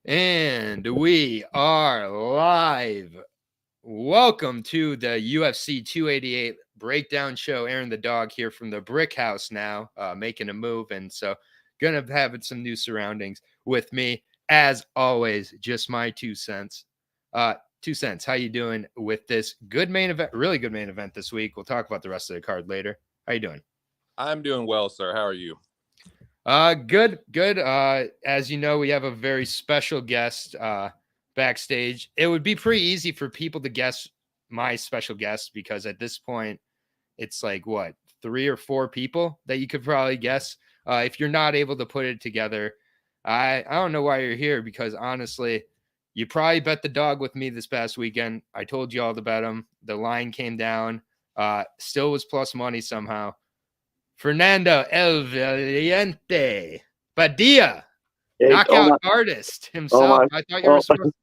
And we are live. Welcome to the UFC 288 breakdown show. Aaron the dog here from the Brick House now, making a move. And so gonna have some new surroundings with me. As always, just my 2 cents. 2 cents. How you doing with this good main event? Really good main event this week. We'll talk about the rest of the card later. How you doing? I'm doing well, sir. How are you? Good. As you know, we have a very special guest backstage. It would be pretty easy for people to guess my special guest because at this point, it's like what 3 or 4 people that you could probably guess. If you're not able to put it together, I don't know why you're here because honestly, you probably bet the dog with me this past weekend. I told you all to bet him. The line came down. Still was plus money somehow. Fernando El Valiente Padilla, knockout artist himself. I thought you were supposed.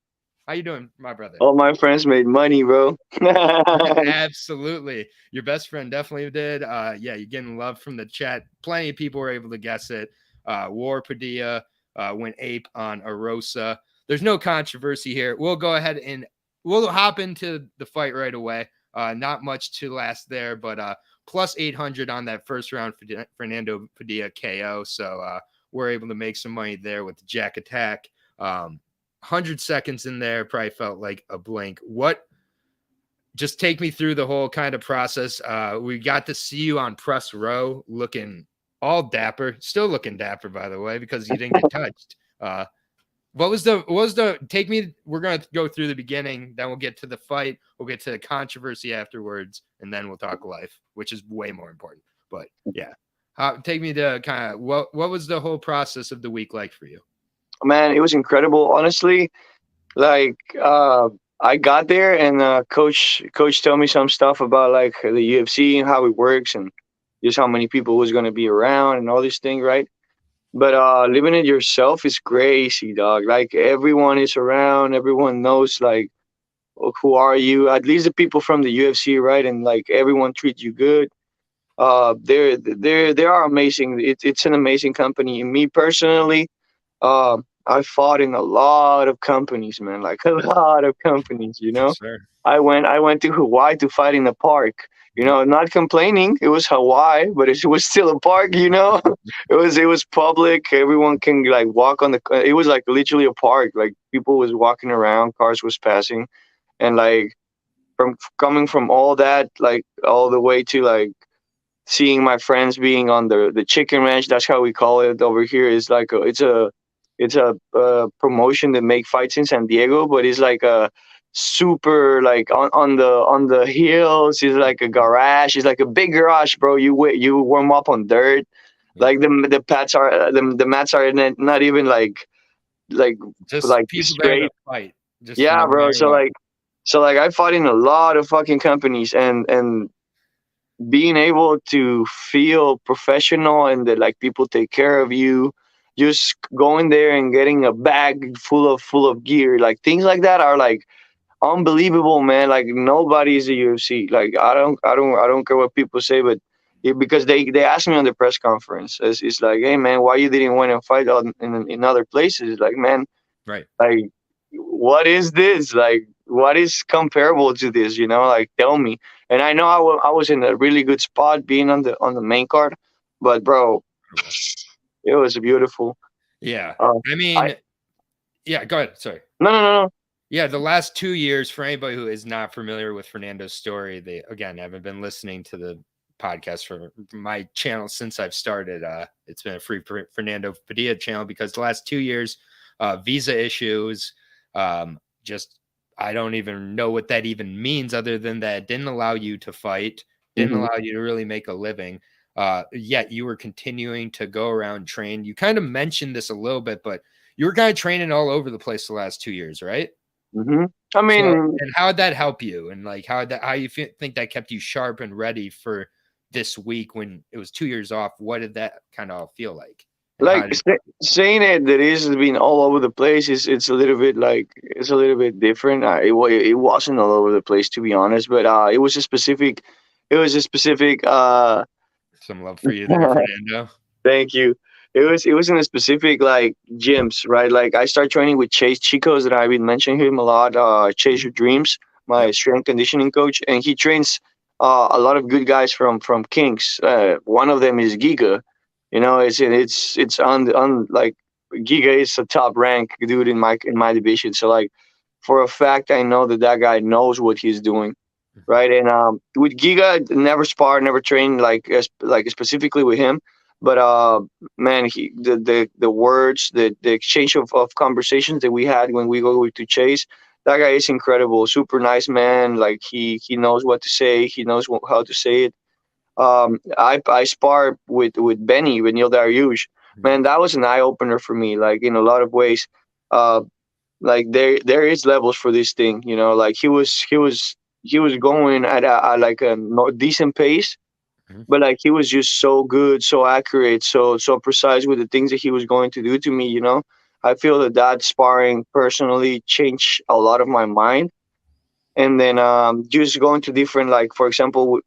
How you doing, my brother? All my friends made money, bro. Absolutely. Your best friend definitely did. Yeah, you're getting love from the chat. Plenty of people were able to guess it. War Padilla went ape on Arosa. There's no controversy here. We'll go ahead and we'll hop into the fight right away. Not much to last there, but plus 800 on that first round for Fernando Padilla KO. So we're able to make some money there with the Jack Attack. 100 seconds in there probably felt like a blink. Just take me through the whole kind of process. We got to see you on press row looking all dapper, still looking dapper, by the way, because you didn't get touched. What was the take me? We're going to go through the beginning, then we'll get to the fight. We'll get to the controversy afterwards, and then we'll talk life, which is way more important. But yeah, take me to kind of what was the whole process of the week like for you? Man, it was incredible. Honestly, like I got there and coach told me some stuff about like the UFC and how it works and just how many people was going to be around and all these things, right? But living it yourself is crazy, dog. Like everyone is around, everyone knows like who are you? At least the people from the UFC, right? And like everyone treats you good. They are amazing. It's an amazing company. Me personally, I fought in a lot of companies, man. Like a lot of companies, you know. Sure. I went to Hawaii to fight in the park. You know, not complaining. It was Hawaii, but it was still a park. You know, it was public. Everyone can like walk on the. It was like literally a park. Like people was walking around, cars was passing, and like from coming from all that, like all the way to like seeing my friends being on the chicken ranch. That's how we call it over here. It's like it's a promotion that make fights in San Diego, but it's like a super like on the hills. It's like a garage. It's like a big garage, bro. You warm up on dirt. Like the mats are not even like just like people straight. there to fight. Just Yeah, no bro. matter what. So like I fought in a lot of fucking companies and being able to feel professional and that like people take care of you, just going there and getting a bag full of gear, like things like that are like unbelievable, man. Like nobody's a UFC. Like I don't care what people say, but because they asked me on the press conference, it's like, hey man, why you didn't want to fight in other places? Like man, Right. like what is this? Like what is comparable to this? You know, like tell me. And I know I was in a really good spot being on the main card, but bro, it was beautiful. Yeah. Uh, I mean, I yeah, go ahead. Sorry. no. Yeah, the last 2 years, for anybody who is not familiar with Fernando's story, they again haven't been listening to the podcast for my channel since I've started. It's been a free Fernando Padilla channel because the last 2 years, visa issues, just I don't even know what that even means, other than that it didn't allow you to fight, didn't allow you to really make a living. Yet you were continuing to go around train. You kind of mentioned this a little bit, but you were kind of training all over the place the last 2 years, right? I mean, And how did that help you? And like how you think that kept you sharp and ready for this week when it was 2 years off? What did that kind of feel like? And like saying it that is been all over the place is it's a little bit like it's a little bit different. It wasn't all over the place to be honest, but it was a specific. It was a specific. some love for you there, Fernando. Thank you. it was in a specific like gyms, right? Like I started training with Chase Chicos, that I've been mentioning him a lot. Chase Your Dreams, my Yep. strength conditioning coach, and he trains a lot of good guys from Kings. One of them is Giga. You know, it's on like Giga is a top rank dude in my division. So like for a fact, I know that guy knows what he's doing, right? And with Giga, never sparred, never trained like specifically with him. But man, the words, the exchange of conversations that we had when we go to Chase, that guy is incredible, super nice man. Like he knows what to say, he knows how to say it. I spar with Benil Dariush. Man, that was an eye opener for me. Like in a lot of ways, uh, like there is levels for this thing. You know, like he was going at like a decent pace, Mhm. but like he was just so good, so accurate, so precise with the things that he was going to do to me. You know, I feel that sparring personally changed a lot of my mind. And then just going to different, like for example,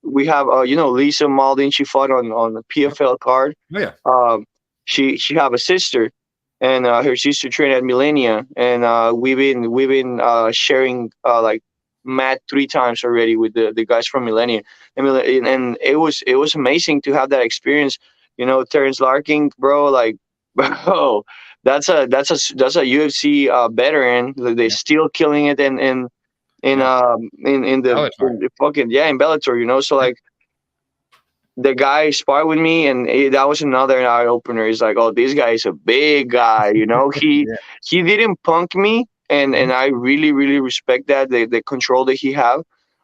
we have Lisa Maldin. She fought on the Yep. PFL card. Oh yeah. She have a sister, and her sister trained at Millennia, and we've been sharing like mat 3 times already with the guys from Millennia. And it was amazing to have that experience. You know, Terrence Larkin, bro, like bro, that's a UFC veteran. Like, they're Yep. still killing it Yeah. in the fucking, yeah, in Bellator, you know. So Yeah. like the guy sparred with me, and that was another eye opener. He's like, oh, this guy is a big guy, you know. he Yeah. he didn't punk me, and Mhm. I really really respect that, the control that he have.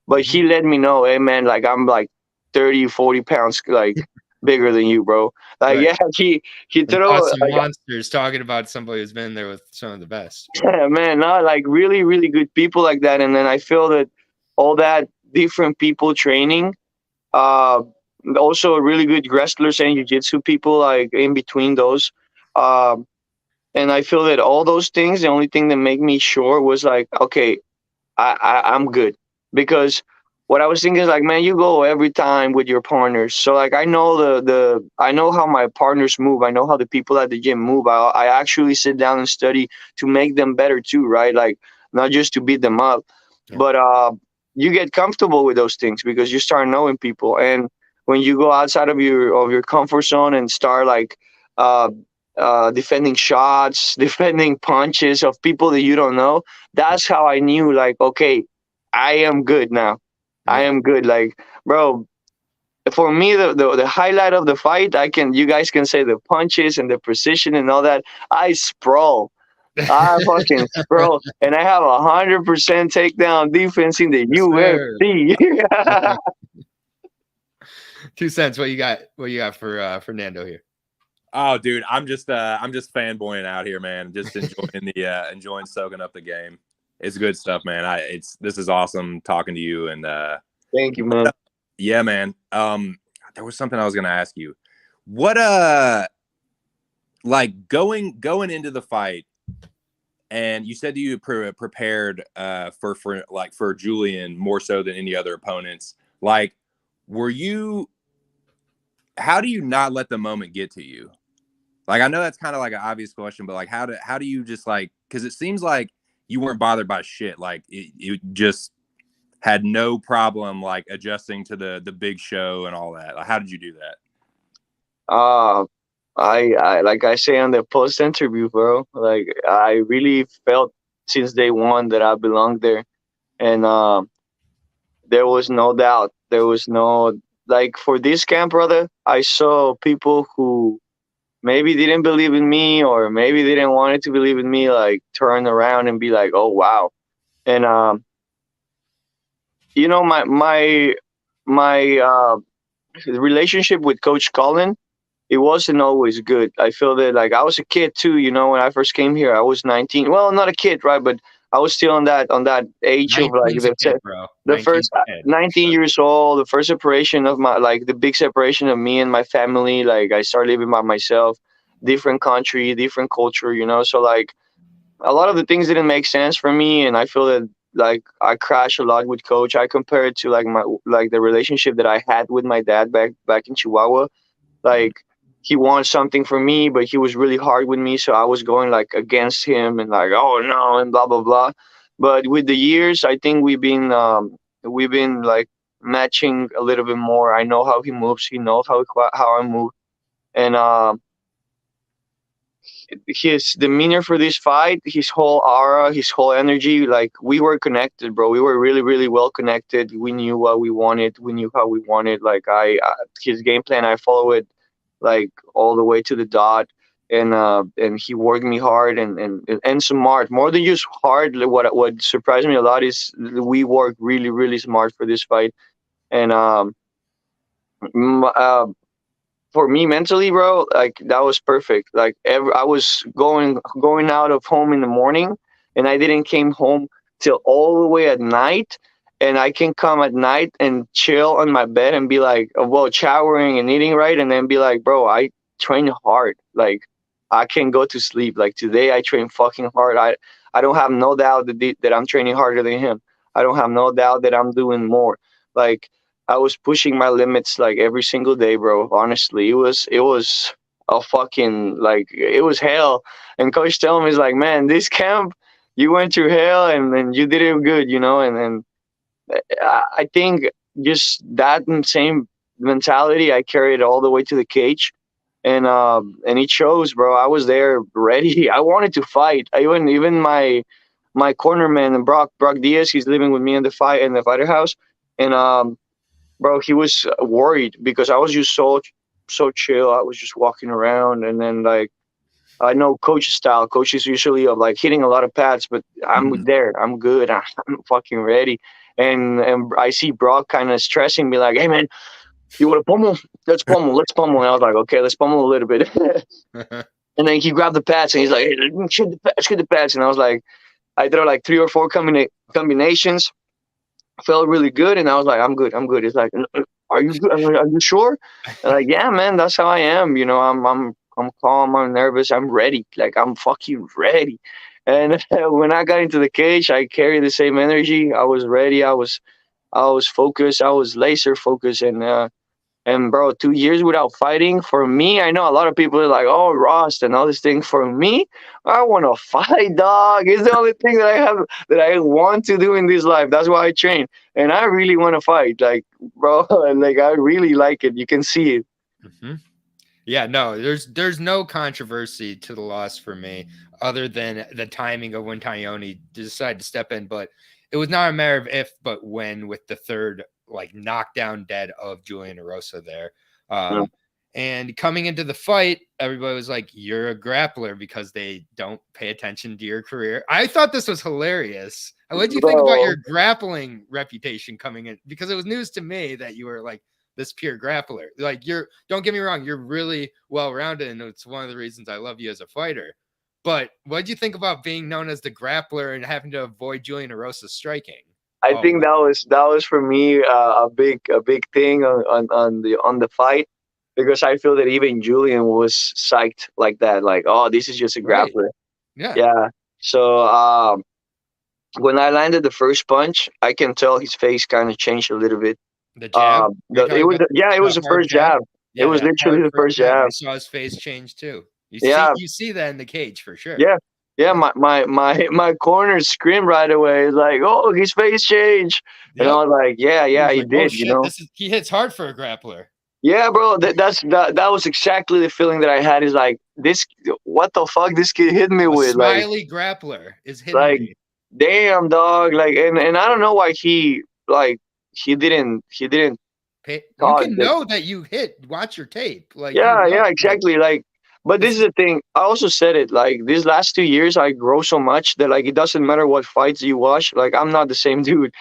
But Mhm. he let me know, hey man, like I'm like 30-40 pounds like bigger than you, bro. Like Right. yeah, he And threw Austin like Monsters talking about somebody who's been there with some of the best. yeah, man, no, like really really good people like that. And then I feel that all that different people training, uh, also really good wrestlers and jiu-jitsu people like in between those. Um, and I feel that all those things, the only thing that made me sure was like, okay, I'm good. Because what I was thinking is like, man, you go every time with your partners. So like I know I know how my partners move. I know how the people at the gym move. I actually sit down and study to make them better too, right? Like not just to beat them up, Yeah. but you get comfortable with those things because you start knowing people. And when you go outside of your comfort zone and start like uh defending shots, defending punches of people that you don't know, that's how I knew, like, okay, I am good now. I Yeah. am good. Like, bro, for me, the highlight of the fight, you guys can say the punches and the precision and all that. I sprawl. I fucking sprawl. And I have 100% takedown defense in the Yes, sir. UFC. 2 cents. What you got? What you got for Fernando here? Oh, dude, I'm just fanboying out here, man. Just enjoying enjoying soaking up the game. It's good stuff, man. This is awesome talking to you. And Thank you, man. yeah, man. There was something I was gonna ask you. What like going into the fight, and you said you prepared for Julian more so than any other opponents. Like, were you? How do you not let the moment get to you? Like, I know that's kind of like an obvious question, but like, how do you just like, because it seems like you weren't bothered by shit. Like it just had no problem like adjusting to the big show and all that. Like, how did you do that? Uh, I like I say on the post interview, bro. Like I really felt since day one that I belonged there, and there was no doubt. There was no, like, for this camp, brother. I saw people who maybe didn't believe in me, or maybe didn't want to believe in me, like turn around and be like, "Oh wow!" And my relationship with Coach Cullen, it wasn't always good. I feel that like I was a kid too, when I first came here. I was 19. Well, not a kid, right? But I was still on that age of like 19's a kid, bro. the 19's first a kid. 19 Sure. years old, the first separation of my, like the big separation of me and my family. Like I started living by myself, different country, different culture. So like a lot of the things didn't make sense for me, and I feel that like I crash a lot with Coach. I compare it to like the relationship that I had with my dad back in Chihuahua. Like he wants something from me, but he was really hard with me, so I was going like against him and like, oh no, and blah blah blah. But with the years, I think we've been like matching a little bit more. I know how he moves, he knows how I move, and his demeanor for this fight, his whole aura, his whole energy, like we were connected, bro. We were really, really well connected. We knew what we wanted. We knew how we wanted. Like his game plan, I follow it like all the way to the dot. And he worked me hard and smart, more than just hard. Like, what surprised me a lot is we worked really, really smart for this fight. And m- uh, for me mentally, bro, like that was perfect. Like I was going out of home in the morning, and I didn't came home till all the way at night. And I can come at night and chill on my bed and be like, well, showering and eating right, and then be like, bro, I train hard. Like I can go to sleep. Like today, I train fucking hard. I don't have no doubt that I'm training harder than him. I don't have no doubt that I'm doing more. Like I was pushing my limits like every single day, bro. Honestly, it was a fucking like it was hell. And coach telling me, he's like, man, this camp, you went through hell and you did it good, you know. And I think just that same mentality I carried all the way to the cage, and it shows, bro. I was there ready. I wanted to fight. I even my corner man Brock Diaz, he's living with me in the fighter house, and bro, he was worried because I was just so chill. I was just walking around, and then like I know coach style. Coaches usually of like hitting a lot of pads, but I'm there. I'm good. I'm fucking ready. And I see Brock kind of stressing me like, "Hey man, you want to pummel? Let's pummel. Let's pummel." And I was like, "Okay, let's pummel a little bit." And then he grabbed the pads and he's like, "Hey, shoot the pads." And I was like, I throw like 3 or 4 combinations. Felt really good, and I was like, I'm good. I'm good. It's like, are you good? Are you sure? And like, yeah, man, that's how I am. You know, I'm calm. I'm nervous. I'm ready. Like I'm fucking ready. And when I got into the cage, I carried the same energy. I was ready. I was focused. I was laser focused, and bro, 2 years without fighting for me, I know a lot of people are like, oh, Ross and all this thing. For me, I want to fight, dog. It's the only thing that I have that I want to do in this life. That's why I train, and I really want to fight, like, bro. Like I really like it. You can see it. Mm-hmm. Yeah, no, there's no controversy to the loss for me, other than the timing of when Tyone decided to step in. But it was not a matter of if, but when, with the third like knockdown dead of Julian Erosa there. Yeah. And coming into the fight, everybody was like, "You're a grappler," because they don't pay attention to your career. I thought this was hilarious. What did you think about your grappling reputation coming in? Because it was news to me that you were like this pure grappler. Like don't get me wrong, you're really well-rounded, and it's one of the reasons I love you as a fighter. But what did you think about being known as the grappler and having to avoid Julian Erosa's striking? I think that was for me a big thing on the fight, because I feel that even Julian was psyched like that, like, oh, this is just a Right. grappler. Yeah. Yeah. So when I landed the first punch, I can tell his face kind of changed a little bit. The jab. It was the first jab. It was that literally the first jab. I jab. saw his face change too. Yeah. You see that in the cage for sure. Yeah. Yeah, my corner screamed right away. It's like, oh, his face changed. And I was like, yeah, he like, did, oh, shit, he hits hard for a grappler. Yeah, bro, that was exactly the feeling that I had. Is like, what the fuck this kid hit me with? Smiley grappler is hitting like, me. Damn, dog. Like, and I don't know why he didn't You can know that you hit. Watch your tape. Like, yeah, exactly. Like, but this is the thing. I also said it. Like, these last 2 years, I grow so much that like it doesn't matter what fights you watch. Like, I'm not the same dude.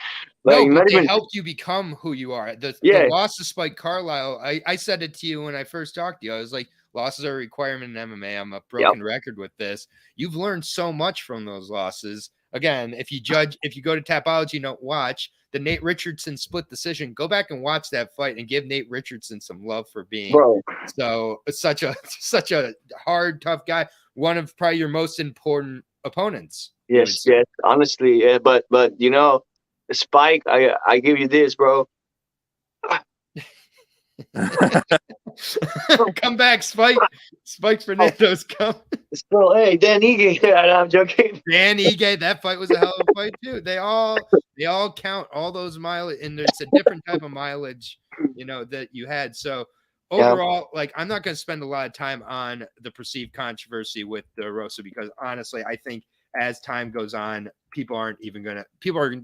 Like, no, but not they even helped you become who you are. The loss to Spike Carlisle, I said it to you when I first talked to you. I was like, losses are a requirement in MMA. I'm a broken record with this. You've learned so much from those losses. Again, if you go to Tapology and don't watch the Nate Richardson split decision, go back and watch that fight and give Nate Richardson some love for being such a hard, tough guy. One of probably your most important opponents. Yes, honestly, yeah. But you know, Spike, I give you this, bro. Come back, Spike Fernando's coming. So, hey, Dan Ige. I'm joking. Dan Ige, that fight was a hell of a fight too. They all count all those mileage, and it's a different type of mileage, that you had. So overall, like, I'm not going to spend a lot of time on the perceived controversy with the Rosa, because honestly, I think as time goes on, people are going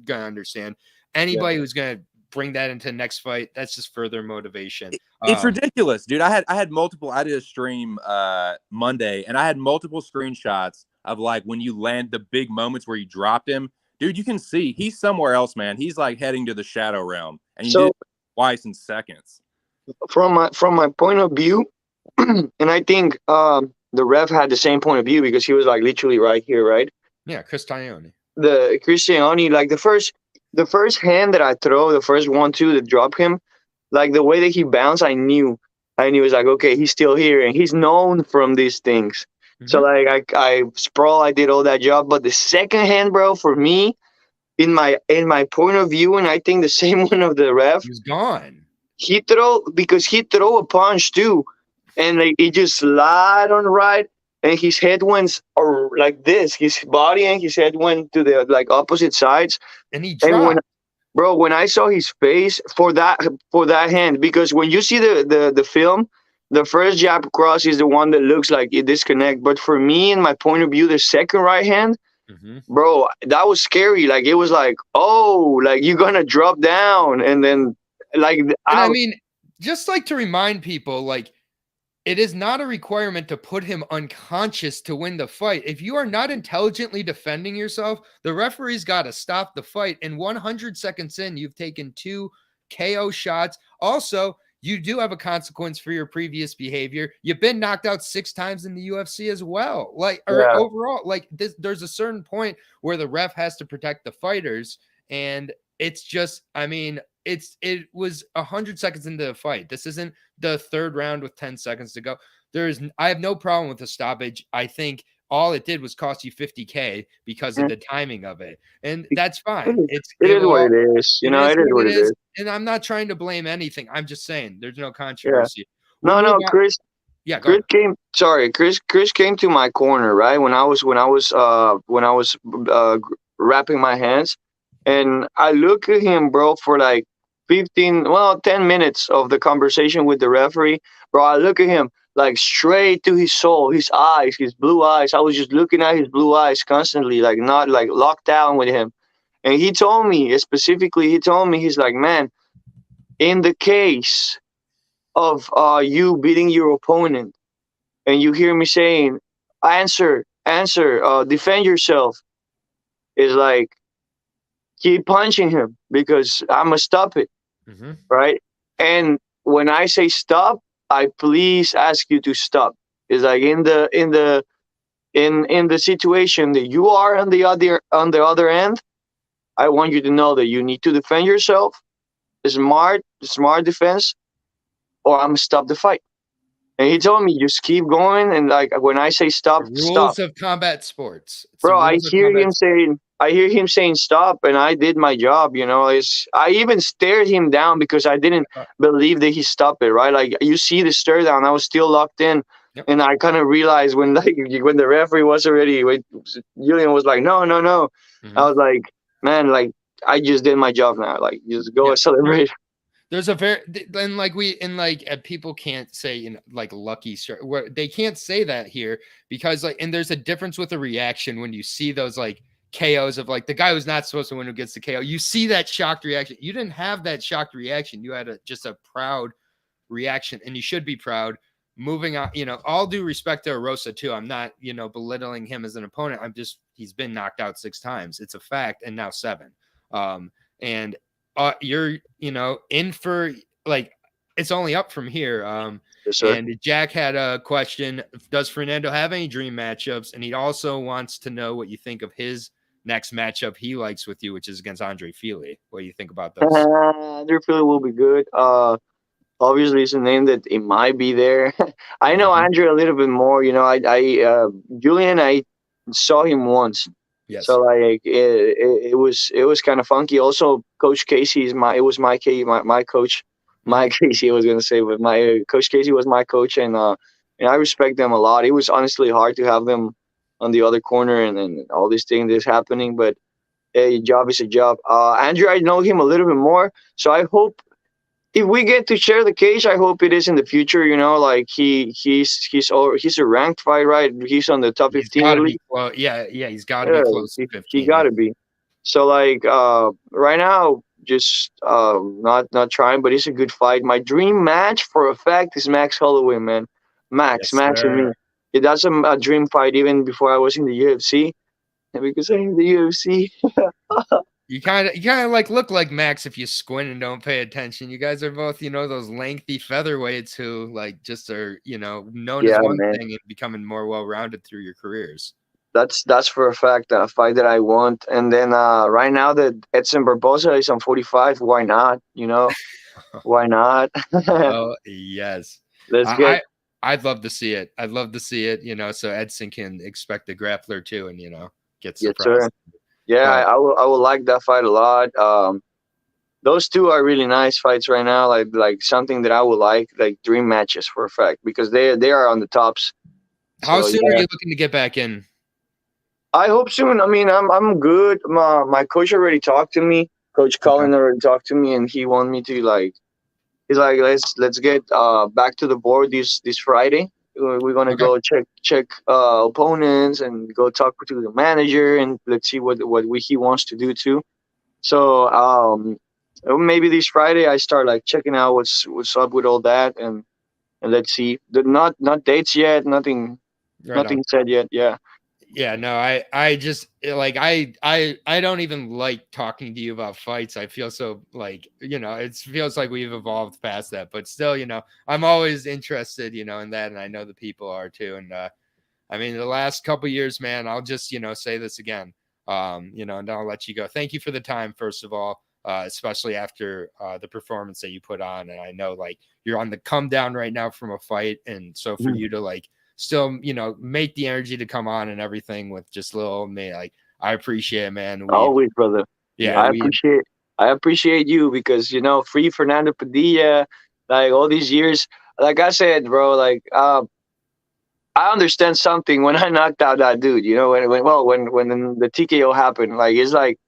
to understand. Anybody who's going to bring that into the next fight, that's just further motivation. It's ridiculous, dude. I did a stream Monday, and I had multiple screenshots of like when you land the big moments where you dropped him. Dude, you can see he's somewhere else, man. He's like heading to the shadow realm, and you did it twice in seconds. From my point of view, and I think the ref had the same point of view, because he was like literally right here, right? Yeah, Chris Taglioni. The Cristiano, like the first hand that I throw, the first 1-2 that drop him, like the way that he bounced, I knew it was like, okay, he's still here, and he's known from these things. Mm-hmm. So like I sprawl, I did all that job, but the second hand, bro, for me, in my point of view, and I think the same one of the ref, he's gone. He throw a punch too, and like it just slide on the right, and his head went like this. His body and his head went to the like opposite sides, and he dropped. When I saw his face for that hand, because when you see the film, the first jab cross is the one that looks like it disconnect. But for me, in my point of view, the second right hand, bro, that was scary. Like it was like, oh, like you're gonna drop down, and then like. I mean, just like to remind people, like, it is not a requirement to put him unconscious to win the fight. If you are not intelligently defending yourself, the referee's got to stop the fight. And 100 seconds in, you've taken 2 KO shots. Also, you do have a consequence for your previous behavior. You've been knocked out 6 times in the UFC as well. Overall, like there's a certain point where the ref has to protect the fighters. And it's just, I mean, it was 100 seconds into the fight. This isn't the third round with 10 seconds to go. I have no problem with the stoppage. I think all it did was cost you $50K because of the timing of it, and that's fine. It is what it is. It is what it is. And I'm not trying to blame anything. I'm just saying there's no controversy. Yeah. No, Chris. Yeah, Chris came. Sorry, Chris came to my corner, right, when I was wrapping my hands, and I look at him, bro, for like 10 minutes of the conversation with the referee, bro. I look at him like straight to his soul, his eyes, his blue eyes. I was just looking at his blue eyes constantly, like not like locked down with him. And he told me specifically, he's like, man, in the case of you beating your opponent, and you hear me saying, answer, defend yourself, is like, keep punching him because I'm gonna stop it. Right? And when I say stop, I please ask you to stop. It's like in the situation that you are on the other end, I want you to know that you need to defend yourself, smart defense, or I'm gonna stop the fight. And he told me, just keep going, and like when I say stop, rules of combat sports. Bro, I hear him saying stop, and I did my job, I even stared him down because I didn't believe that he stopped it, right? Like you see the stare down, I was still locked in. Yep. And I kind of realized when the referee was already, Julian was like, no. I was like, man, like I just did my job now. Like just go and celebrate. There's people can't say lucky where they can't say that here because and there's a difference with the reaction when you see those KOs of the guy who's not supposed to win who gets the KO. You see that shocked reaction. You didn't have that shocked reaction. You had just a proud reaction, and you should be proud. Moving on, all due respect to Arosa too. I'm not, belittling him as an opponent. He's been knocked out 6 times. It's a fact, and now 7. And you're, in for it's only up from here. Yes, and Jack had a question: does Fernando have any dream matchups? And he also wants to know what you think of his next matchup he likes with you, which is against Andre Fili. What do you think about those? Andre Fili will be good. Obviously, it's a name that it might be there. I know Andre a little bit more. Julian, I saw him once. Yes. So it was kind of funky. Also, Coach Casey is my coach. Mike Casey, I was gonna say, but my Coach Casey was my coach, and I respect them a lot. It was honestly hard to have them on the other corner, and all these things that's happening, but hey, job is a job. Andrew, I know him a little bit more, so I hope if we get to share the cage, I hope it is in the future. You know, like he's a ranked fight, right? He's on the top He's 15 got at to least. be close. Yeah, he's got to Yeah, be close to he 15. got to be. So like right now, just not trying, but it's a good fight. My dream match for a fact is Max Holloway, man. Yes, Max and me. sir. Yeah, that's a dream fight even before I was in the UFC. And because I'm in the UFC, You kind of like look like Max if you squint and don't pay attention. You guys are both, those lengthy featherweights who like just are, known as yeah, one man. thing and becoming more well-rounded through your careers. That's for a fact a fight that I want. And then right now that Edson Barboza is on 45, why not? You know, why not? Oh, yes. Let's get. I'd love to see it. I'd love to see it, so Edson can expect a grappler too and, get Yes, surprised. sir. Yeah, But I will like that fight a lot. Those two are really nice fights right now. Like something that I would like dream matches for a fact because they are on the tops. how So soon yeah, are you looking to get back in? I hope soon. I mean, I'm good. My coach already talked to me. Coach Cullen already talked to me, and he wanted me to like. He's like, let's get back to the board this Friday. We're gonna Okay. go check opponents and go talk to the manager and let's see what he wants to do too. So maybe this Friday I start like checking out what's up with all that and let's see. Not dates yet. Right on. Nothing said yet. Yeah. Yeah, no, I just like I don't even like talking to you about fights. I feel so like, it feels like we've evolved past that, but still, I'm always interested, in that. And I know the people are too. And I mean, the last couple years, man, I'll just, say this again, and I'll let you go. Thank you for the time, first of all, especially after the performance that you put on. And I know like you're on the come down right now from a fight. And so for you to like, still, make the energy to come on and everything with just little old me. Like, I appreciate it, man. Always, brother. Yeah, I appreciate you because free Fernando Padilla, like all these years. Like I said, bro, like I understand something when I knocked out that dude. When the TKO happened, like it's like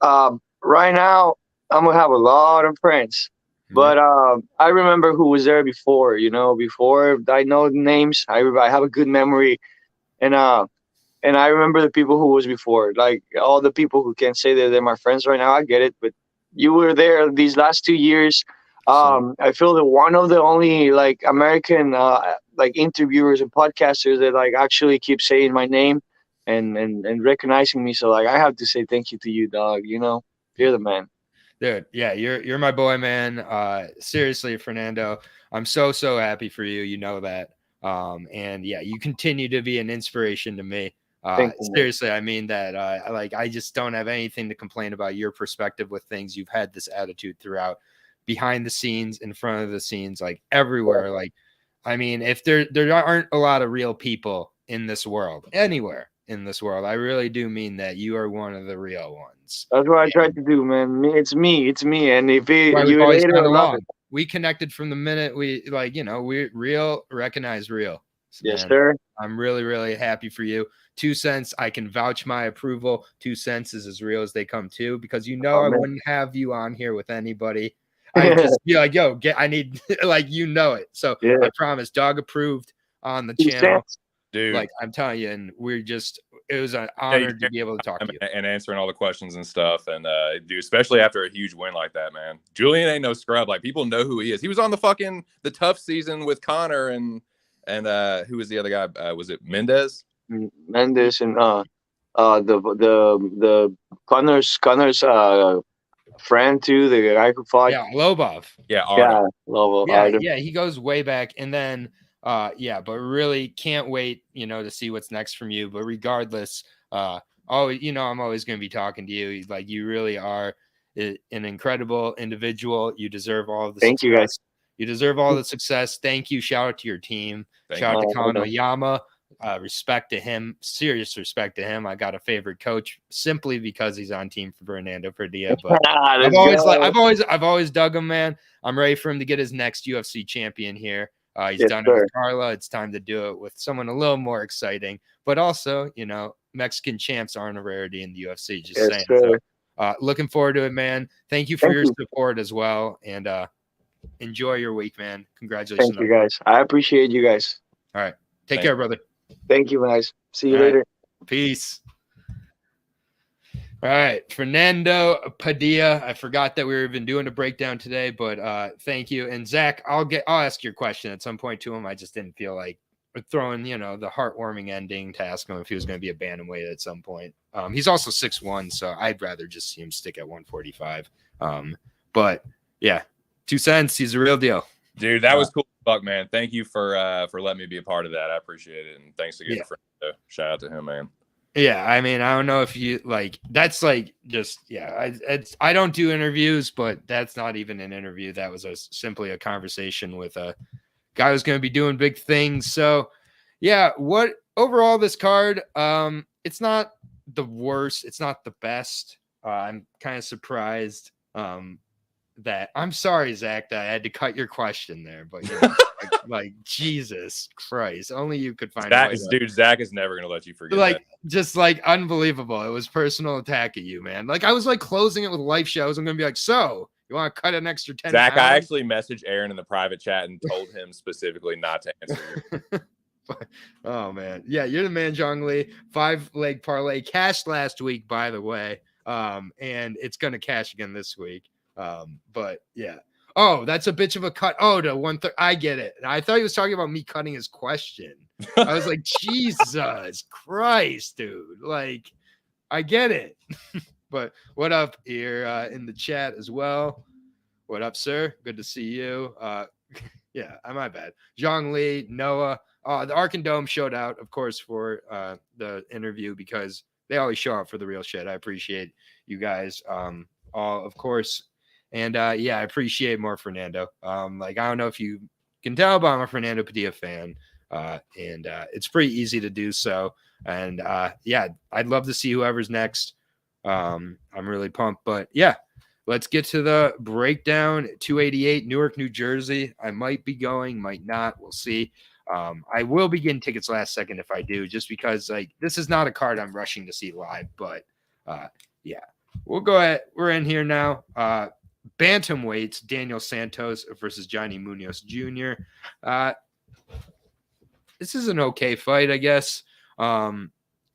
right now I'm gonna have a lot of friends. But I remember who was there before. Before I know the names. I have a good memory, and I remember the people who was before. Like all the people who can say that they're my friends right now. I get it, but you were there these last 2 years. I feel that one of the only like American like interviewers and podcasters that like actually keep saying my name and recognizing me. So like I have to say thank you to you, dog. You're the man. dude, yeah, you're my boy, man. Seriously, Fernando, I'm so happy for you. You know that. And yeah, you continue to be an inspiration to me. Thank you, man. Seriously, I mean that. Like, I just don't have anything to complain about your perspective with things. You've had this attitude throughout, behind the scenes, in front of the scenes, like everywhere. Like, I mean, if there aren't a lot of real people in this world, anywhere in this world, I really do mean that you are one of the real ones. That's what I tried to do, man. It's me. And if Why we've you always hate it gone or love along. it, We connected from the minute we like, we're real, recognize real. yes, And sir. I'm really happy for you. 2 cents, I can vouch my approval. 2 cents is as real as they come too, because Oh, I man. wouldn't have you on here with anybody. I'd just be like, yo, I need like it. So Yeah. I promise, dog approved on the 2 channel. cents. Dude. Like I'm telling you, and it was an honor to be able to talk to you. And answering all the questions and stuff. And dude, especially after a huge win like that, man. Julian ain't no scrub. Like people know who he is. He was on the tough season with Connor and who was the other guy? Was it Mendez? Mendes and the Connor's friend too, the guy who fought. Yeah, Lobov. Yeah, Artem. Lobo. Yeah, he goes way back. And then but really can't wait, to see what's next from you. But regardless, I'm always going to be talking to you. Like you really are an incredible individual. You deserve all of the Thank success. you, guys. You deserve all the success. Thank you. Shout out to your team. Thank Shout out you. to Colin Oyama. respect to him, serious respect to him. I got a favorite coach simply because he's on team for Fernando Padilla. But I've always dug him, man. I'm ready for him to get his next UFC champion here. He's done it with Carla. It's time to do it with someone a little more exciting. But also, you know, Mexican champs aren't a rarity in the UFC. Just saying. So, looking forward to it, man. Thank you for your support as well, and enjoy your week, man. Congratulations. Thank you, guys. I appreciate you guys. All right. Take care, brother. Thank you, guys. See you later. Peace. All right. Fernando Padilla. I forgot that we were even doing a breakdown today, but thank you. And Zach, I'll ask your question at some point to him. I just didn't feel like throwing, you know, the heartwarming ending to ask him if he was going to be a bantamweight at some point. He's also 6'1", so I'd rather just see him stick at 145. But yeah, 2 cents. He's a real deal. Dude, that was cool. Fuck, man. Thank you for letting me be a part of that. I appreciate it. And thanks again for shout out to him, man. Yeah, I mean, I don't know if you like that's like just I don't do interviews, but that's not even an interview. That was simply a conversation with a guy who's going to be doing big things. So, yeah, what overall this card, it's not the worst, it's not the best. I'm kind of surprised that I'm sorry, Zach, that I had to cut your question there, but you know, like Jesus Christ, only you could find that. Dude, Zach is never gonna let you forget. Like that. Just like unbelievable. It was personal attack at you, man. Like I was like closing it with life shows. I'm gonna be like, so you want to cut an extra 10? Zach, pounds? I actually messaged Aaron in the private chat and told him specifically not to answer you. Oh man, yeah, you're the man, Zhang Li. 5-leg parlay cashed last week, by the way, and it's gonna cash again this week. But yeah. Oh, that's a bitch of a cut. Oh, to 1/3. I get it. I thought he was talking about me cutting his question. I was like, Jesus Christ, dude. Like, I get it. But what up here in the chat as well? What up, sir? Good to see you. Yeah, my bad. Zhang Li, Noah. The Ark and Dome showed out, of course, for the interview because they always show up for the real shit. I appreciate you guys all, of course. And yeah, I appreciate more Fernando. Like, I don't know if you can tell, but I'm a Fernando Padilla fan. And it's pretty easy to do so. And yeah, I'd love to see whoever's next. I'm really pumped. But yeah, let's get to the breakdown. 288, Newark, New Jersey. I might be going, might not. We'll see. I will be getting tickets last second if I do, just because like this is not a card I'm rushing to see live. But yeah, we'll go ahead. We're in here now. Bantamweights, Daniel Santos versus Johnny Munoz Jr. This is an okay fight, I guess. I'm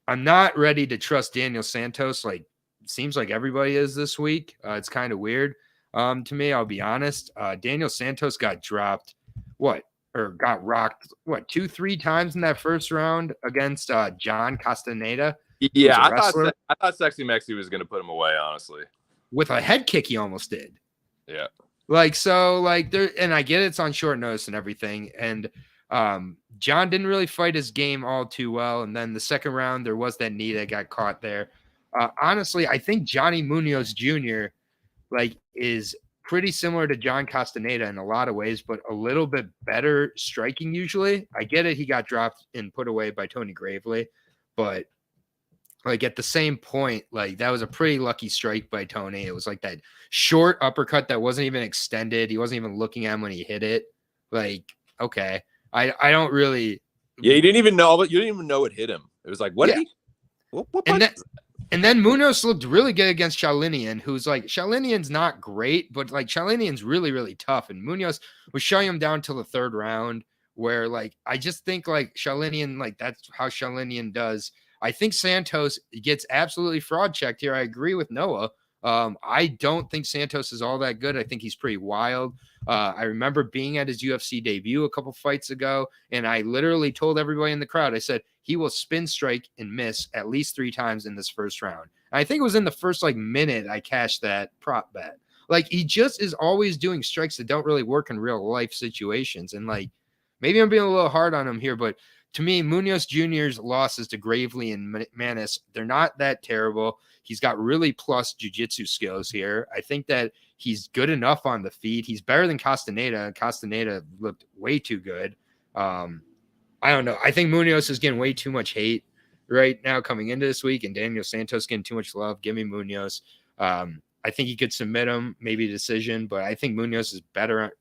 not ready to trust Daniel Santos. Like, it seems like everybody is this week. It's kind of weird to me. I'll be honest. Daniel Santos got dropped. Got rocked. 2-3 times in that first round against John Castaneda. Yeah, I thought Sexy Mexi was going to put him away, honestly. With a head kick, he almost did. Yeah. There, and I get it's on short notice and everything. And John didn't really fight his game all too well. And then the second round, there was that knee that got caught there. Honestly, I think Johnny Munoz Jr. is pretty similar to John Castaneda in a lot of ways, but a little bit better striking usually. I get it. He got dropped and put away by Tony Gravely, but like at the same point, like that was a pretty lucky strike by Tony. It was like that short uppercut that wasn't even extended. He wasn't even looking at him when he hit it. Like, okay. I don't really. Yeah, you didn't even know it hit him. It was like, what? Yeah. What and then Munoz looked really good against Shalinian, who's like, Shalinian's not great, but like Shalinian's really, really tough. And Munoz was shutting him down till the third round, where like, I just think like Shalinian, like that's how Shalinian does. I think Santos gets absolutely fraud checked here. I agree with Noah. I don't think Santos is all that good. I think he's pretty wild. I remember being at his UFC debut a couple fights ago, and I literally told everybody in the crowd, I said, he will spin strike and miss at least 3 times in this first round. And I think it was in the first like minute I cashed that prop bet. Like he just is always doing strikes that don't really work in real life situations. And like, maybe I'm being a little hard on him here, but to me, Munoz Jr.'s losses to Gravely and Manis, they're not that terrible. He's got really plus jiu-jitsu skills here. I think that he's good enough on the feet. He's better than Castaneda. Castaneda looked way too good. I I don't know. I think Munoz is getting way too much hate right now coming into this week, and Daniel Santos getting too much love. Give me Munoz. I think he could submit him, maybe a decision, but I think Munoz is better,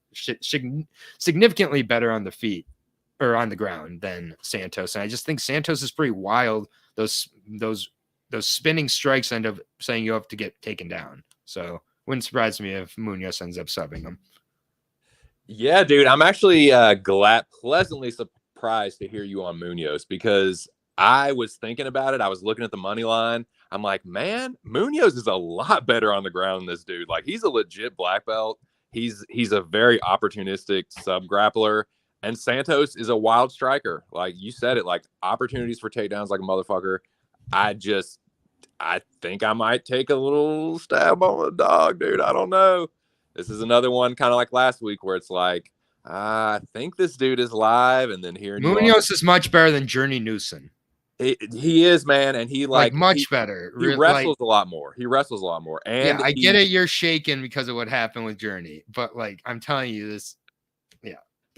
significantly better on the feet or on the ground than Santos. And I just think Santos is pretty wild. Those spinning strikes end up saying you have to get taken down. So wouldn't surprise me if Munoz ends up subbing him. Yeah, dude, I'm actually pleasantly surprised to hear you on Munoz, because I was thinking about it. I was looking at the money line. I'm like, man, Munoz is a lot better on the ground than this dude. Like, he's a legit black belt. He's a very opportunistic sub grappler. And Santos is a wild striker. Like you said it, like opportunities for takedowns like a motherfucker. I think I might take a little stab on the dog, dude. I don't know. This is another one kind of like last week where it's like, I think this dude is live. And then hearing Munoz is much better than Journey Newson. He is, man. And he much better. He wrestles a lot more. And yeah, I get it. You're shaking because of what happened with Journey, but like, I'm telling you this. Yeah.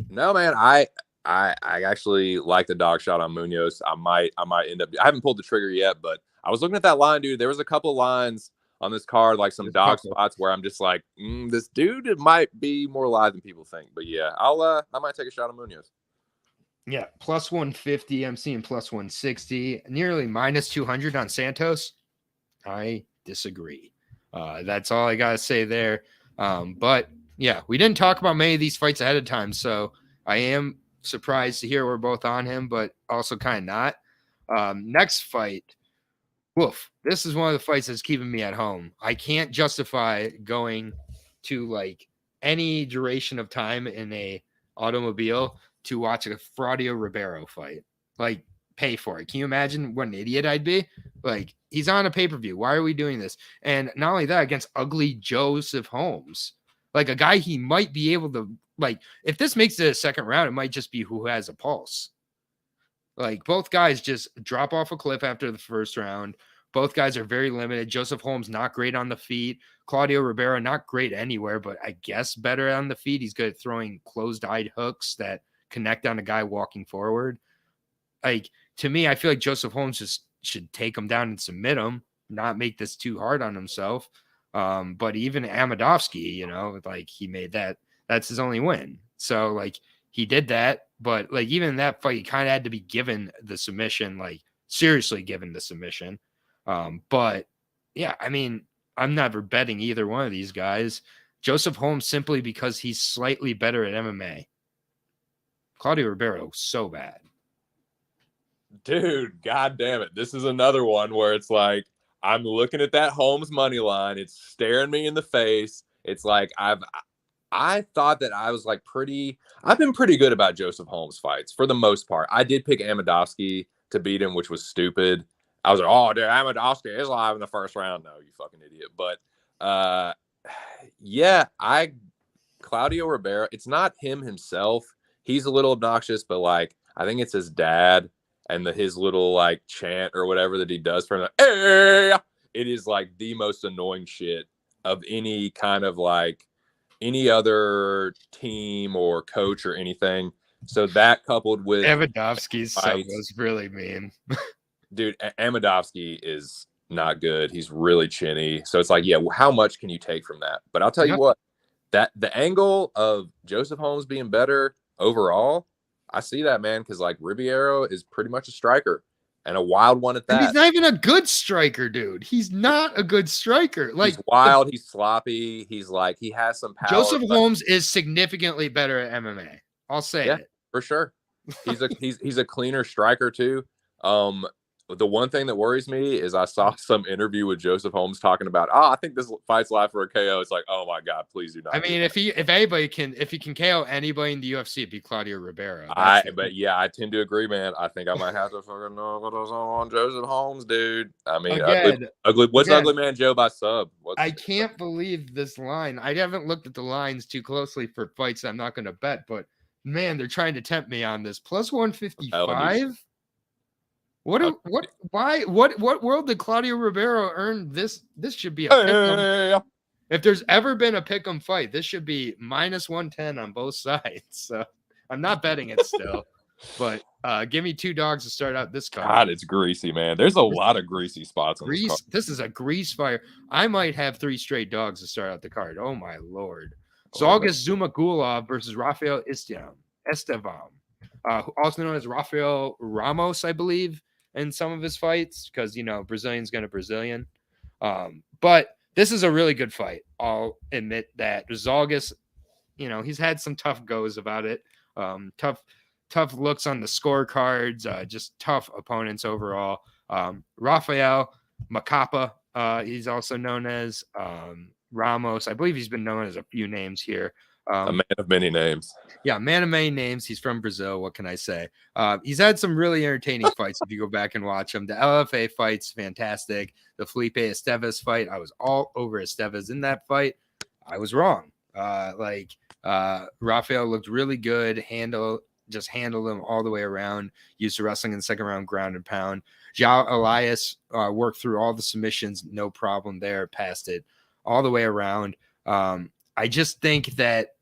No, man, I actually like the dog shot on Munoz. I might end up. I haven't pulled the trigger yet, but I was looking at that line, dude. There was a couple of lines on this card, like some dog spots where I'm just like, this dude, it might be more live than people think. But yeah, I might take a shot on Munoz. Yeah, plus 150. I'm seeing plus 160, nearly minus 200 on Santos. I disagree. That's all I gotta say there. But yeah, we didn't talk about many of these fights ahead of time, so I am surprised to hear we're both on him, but also kind of not. Next fight, woof. This is one of the fights that's keeping me at home. I can't justify going to like any duration of time in a automobile to watch a Claudio Ribeiro fight. Like, pay for it. Can you imagine what an idiot I'd be? Like, he's on a pay-per-view. Why are we doing this? And not only that, against ugly Joseph Holmes. Like, a guy he might be able to, like, if this makes it a second round, it might just be who has a pulse. Like, both guys just drop off a cliff after the first round. Both guys are very limited. Joseph Holmes, not great on the feet. Claudio Ribeiro, not great anywhere, but I guess better on the feet. He's good at throwing closed-eyed hooks that connect on a guy walking forward. Like, to me, I feel like Joseph Holmes just should take him down and submit him, not make this too hard on himself. But even Amadovsky, you know, like, he made that's his only win. So, like, he did that, but like, even in that fight, he kind of had to be given the submission, like seriously given the submission. But yeah, I mean, I'm never betting either one of these guys. Joseph Holmes, simply because he's slightly better at MMA. Claudio Ribeiro, so bad. Dude, god damn it. This is another one where it's like, I'm looking at that Holmes money line. It's staring me in the face. It's like, I thought that I was like I've been pretty good about Joseph Holmes fights for the most part. I did pick Amadovsky to beat him, which was stupid. I was like, oh, dude, Amadovsky is live in the first round. No, you fucking idiot. But yeah, Claudio Ribeiro, it's not him himself. He's a little obnoxious, but like, I think it's his dad and his little like chant or whatever that he does for him. Hey! It is like the most annoying shit of any kind of like any other team or coach or anything. So that coupled with Amadovsky's sub was really mean. Dude, Amadovsky is not good. He's really chinny. So it's like, yeah, how much can you take from that? But I'll tell you what, that the angle of Joseph Holmes being better overall, I see that, man, because like Ribeiro is pretty much a striker and a wild one at that. And he's not even a good striker, dude. He's not a good striker. Like, he's wild, he's sloppy, he's like, he has some power. Joseph Holmes is significantly better at MMA. I'll say it. For sure. He's a cleaner striker too. The one thing that worries me is I saw some interview with Joseph Holmes talking about, I think this fight's live for a KO. It's like, oh my God, please do not. I mean, if he can KO anybody in the UFC, it'd be Claudio Ribeiro. But yeah, I tend to agree, man. I think I might have to fucking know what's on Joseph Holmes, dude. I mean, ugly. What's Ugly Man Joe by sub? I can't believe this line. I haven't looked at the lines too closely for fights I'm not going to bet, but man, they're trying to tempt me on this. Plus 155. What world did Claudio Ribeiro earn this? This should be a pick'em. If there's ever been a pick'em fight, this should be minus 110 on both sides. So I'm not betting it still. But give me 2 dogs to start out this card. God, it's greasy, man. There's a lot of greasy spots on this card. This is a grease fire. I might have 3 straight dogs to start out the card. Oh my lord. Oh, Zhalgas Zumagulov versus Rafael Estevam, also known as Rafael Ramos, I believe, in some of his fights, because Brazilian's gonna Brazilian. But this is a really good fight. I'll admit that. Zhalgas, he's had some tough goes about it. Tough looks on the scorecards, just tough opponents overall. Rafael Macapa, he's also known as Ramos. I believe he's been known as a few names here. A man of many names. Yeah, man of many names. He's from Brazil. What can I say? He's had some really entertaining fights if you go back and watch them. The LFA fight's fantastic. The Felipe Esteves fight, I was all over Esteves in that fight. I was wrong. Rafael looked really good. Just handled him all the way around. Used to wrestling in the second round, ground and pound. João Elias worked through all the submissions, no problem there. Passed it all the way around. I just think that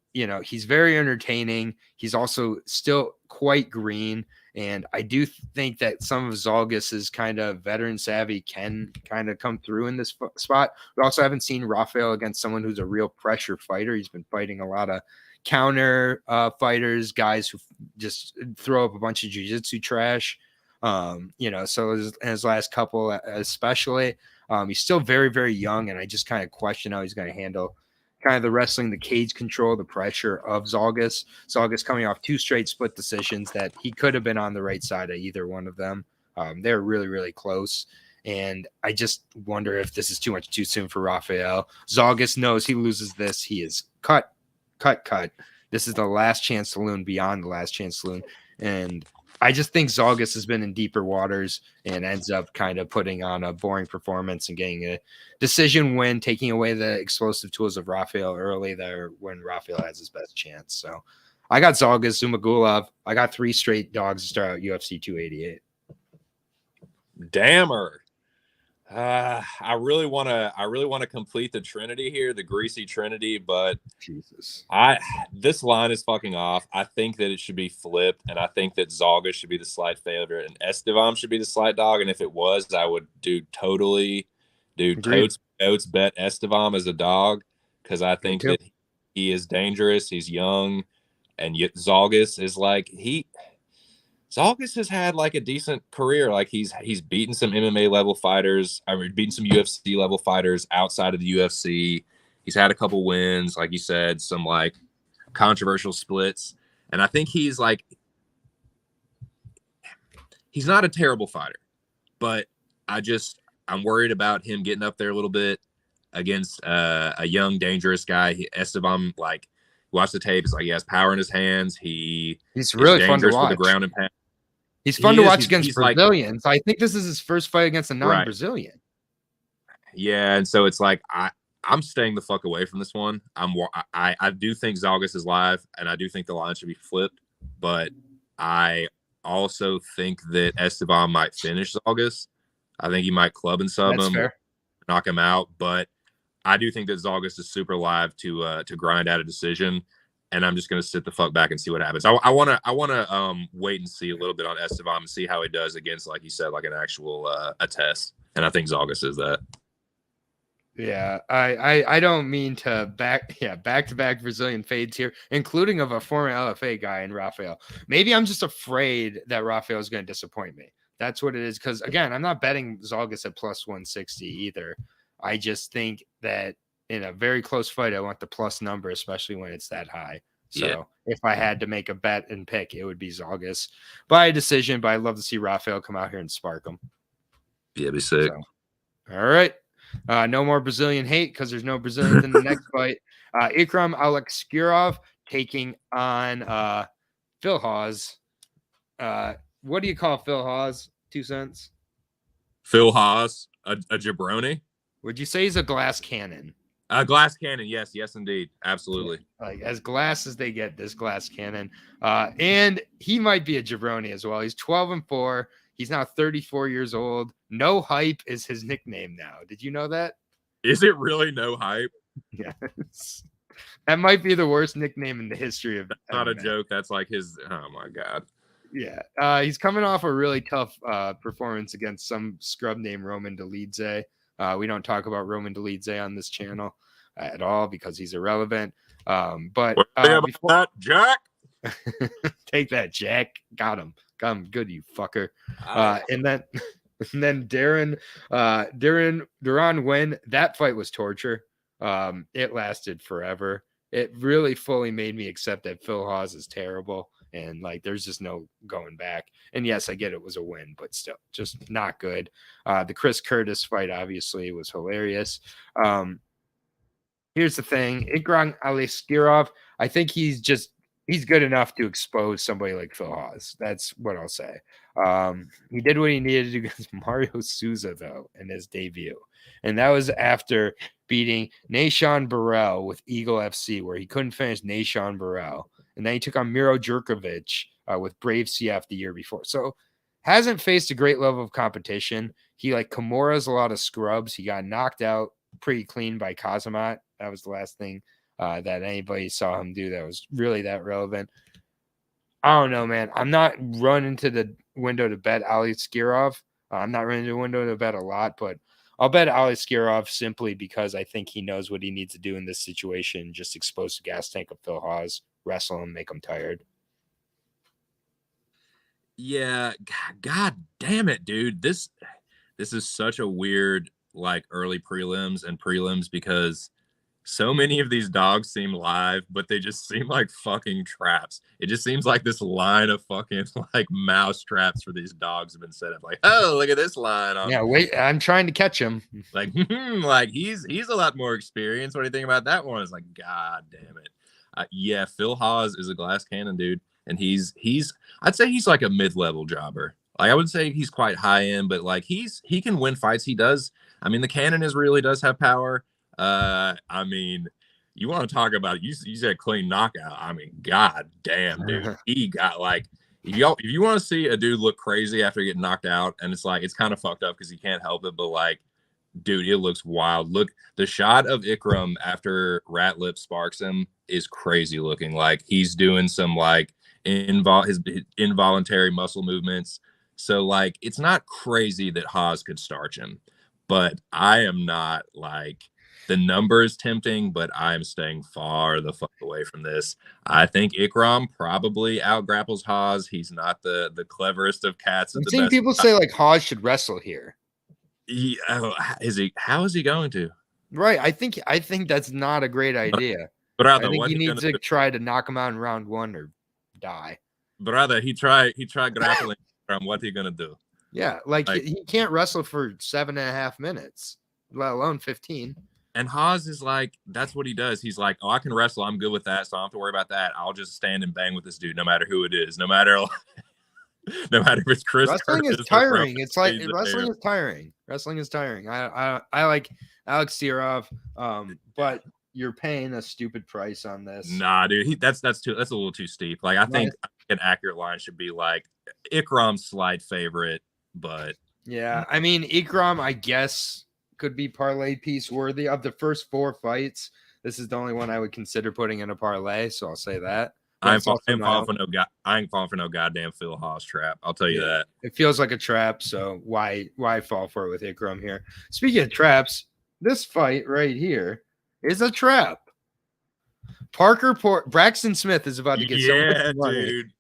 he's very entertaining. He's also still quite green, and I do think that some of Zhalgas's kind of veteran savvy can kind of come through in this spot. We also haven't seen Rafael against someone who's a real pressure fighter. He's been fighting a lot of counter fighters, guys who just throw up a bunch of jiu-jitsu trash. So in his last couple, especially, he's still very, very young, and I just kind of question how he's going to handle kind of the wrestling, the cage control, the pressure of Zhalgas. Zhalgas coming off 2 straight split decisions that he could have been on the right side of either one of them. They're really, really close. And I just wonder if this is too soon for Rafael. Zhalgas knows he loses this. He is cut. This is the last chance saloon beyond the last chance saloon. And I just think Zhalgas has been in deeper waters and ends up kind of putting on a boring performance and getting a decision win, taking away the explosive tools of Rafael early there when Rafael has his best chance. So I got Zhalgas Zumagulov. I got 3 straight dogs to start out UFC 288. Dammer. I really want to complete the Trinity here, the greasy Trinity, but Jesus, this line is fucking off. I think that it should be flipped, and I think that Zhalgas should be the slight favorite, and Estevam should be the slight dog. And if it was, I would totes bet Estevam as a dog, because I think that he is dangerous. He's young, and yet Zhalgas is Zhalgas has had a decent career. He's beaten some MMA level fighters. Beaten some UFC level fighters outside of the UFC. He's had a couple wins, like you said, some controversial splits. And I think he's not a terrible fighter, but I'm worried about him getting up there a little bit against a young, dangerous guy. Esteban, watch the tape. It's he has power in his hands. He's really fun to watch. With the ground and pound. He's fun to watch against Brazilians. I think this is his first fight against a non-Brazilian. Right. Yeah, and so it's I'm staying the fuck away from this one. I do think Zhalgas is live, and I do think the line should be flipped, but I also think that Esteban might finish Zhalgas. I think he might club and sub him, knock him out, but I do think that Zhalgas is super live to grind out a decision. And I'm just going to sit the fuck back and see what happens. I want to wait and see a little bit on Estevam and see how he does against, like you said, an actual a test. And I think Zhalgas is that. Yeah, I don't mean to back-to-back Brazilian fades here, including of a former LFA guy in Rafael. Maybe I'm just afraid that Rafael is going to disappoint me. That's what it is. Because again, I'm not betting Zhalgas at plus 160 either. I just think that in a very close fight, I want the plus number, especially when it's that high. So if I had to make a bet and pick, it would be Zhalgas by decision. But I'd love to see Rafael come out here and spark him. Yeah, be sick. So, all right. No more Brazilian hate because there's no Brazilians in the next fight. Ikram Alexkurov taking on Phil Hawes. What do you call Phil Hawes? 2 cents? Phil Hawes, a jabroni? Would you say he's a glass cannon? A glass cannon, yes, indeed, absolutely. As glass as they get, this glass cannon, and he might be a jabroni as well. He's 12-4. He's now 34 years old. No Hype is his nickname now. Did you know that? Is it really No Hype? Yes. That might be the worst nickname in the history of. That's not a joke. That's his. Oh my god. Yeah. He's coming off a really tough performance against some scrub named Roman Dolidze. We don't talk about Roman Dolidze on this channel at all because he's irrelevant. But before that, Jack? take that, Jack. Got him. Good, you fucker. Right. And then Darren Wynn, that fight was torture. It lasted forever. It really fully made me accept that Phil Hawes is terrible. And like, there's just no going back. And yes, I get it was a win, but still just not good. The Chris Curtis fight obviously was hilarious. Here's the thing. Ikram Aliskerov, I think he's good enough to expose somebody like Phil Hawes. That's what I'll say. He did what he needed to do against Mario Souza, though, in his debut. And that was after beating Nashon Burrell with Eagle FC, where he couldn't finish Nashon Burrell. And then he took on Miro Djurkovic with Brave CF the year before. So hasn't faced a great level of competition. He like Kimura's a lot of scrubs. He got knocked out pretty clean by Kazamat. That was the last thing that anybody saw him do that was really that relevant. I don't know, man. I'm not running to the window to bet Ali Skirov. I'm not running to the window to bet a lot, but I'll bet Ali Skirov simply because I think he knows what he needs to do in this situation. Just expose the gas tank of Phil Hawes, wrestle him, make him tired. Yeah, God damn it, dude. This is such a weird like early prelims and prelims because so many of these dogs seem live, but they just seem like fucking traps. It just seems like this line of fucking like mouse traps for these dogs have been set up. Like, oh, look at this line. Yeah, wait, I'm trying to catch him. Like, like he's a lot more experienced. What do you think about that one? It's like, God damn it. Yeah, Phil Hawes is a glass cannon, dude, and he's I'd say he's like a mid-level jobber. Like I would say he's quite high end, but like he can win fights. He does. I mean, the cannon really does have power. I mean, you want to talk about you said clean knockout. I mean, god damn, dude. He got like if you want to see a dude look crazy after getting knocked out, and it's like it's kind of fucked up because he can't help it, but like, dude, it looks wild. Look, the shot of Ikram after Ratlip sparks him is crazy looking. Like he's doing some like his involuntary muscle movements. So like it's not crazy that Haas could starch him, but I am not like the number is tempting, but I'm staying far the fuck away from this. I think Ikram probably out grapples Haas. He's not the cleverest of cats. I'm seeing people say like Haas should wrestle here. How is he going to? Right. I think that's not a great idea. But I think he needs to try to knock him out in round 1 or die. Brother, he tried grappling. What he gonna do? Yeah, like he can't wrestle for 7.5 minutes, let alone 15. And Haas is like, that's what he does. He's like, oh, I can wrestle. I'm good with that, so I don't have to worry about that. I'll just stand and bang with this dude, no matter who it is, no matter if it's Chris. Wrestling is tiring. It's like wrestling is tiring. Wrestling is tiring. I like Alex Sirov, but you're paying a stupid price on this. Nah, dude, that's a little too steep. Like I think an accurate line should be like Ikram's slight favorite, but yeah, I mean Ikram, I guess could be parlay piece worthy of the first 4 fights. This is the only one I would consider putting in a parlay, so I'll say that. I ain't falling for no goddamn Phil Hawes trap. I'll tell you that. It feels like a trap, so why fall for it with Ikram here? Speaking of traps, this fight right here is a trap. Braxton Smith is about to get so much money. Dude.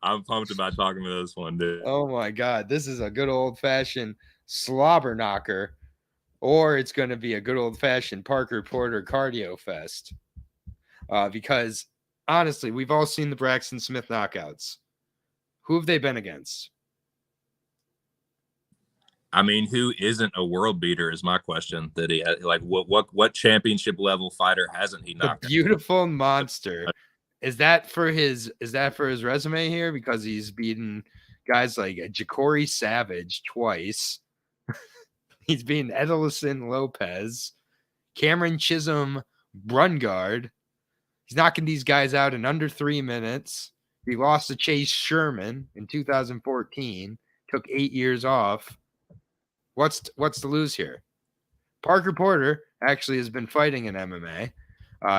I'm pumped about talking about this one, dude. Oh my god, this is a good old-fashioned slobber knocker, or it's going to be a good old-fashioned Parker Porter cardio fest. Because honestly, we've all seen the Braxton Smith knockouts. Who have they been against? I mean, who isn't a world beater is my question. That he like what championship level fighter hasn't he knocked? The beautiful monster. Is that for his resume here? Because he's beaten guys like Ja'Cory Savage twice. He's beaten Edilson Lopez, Cameron Chisholm Brungard. He's knocking these guys out in under 3 minutes. He lost to Chase Sherman in 2014. Took 8 years off. What's to lose here? Parker Porter actually has been fighting in MMA.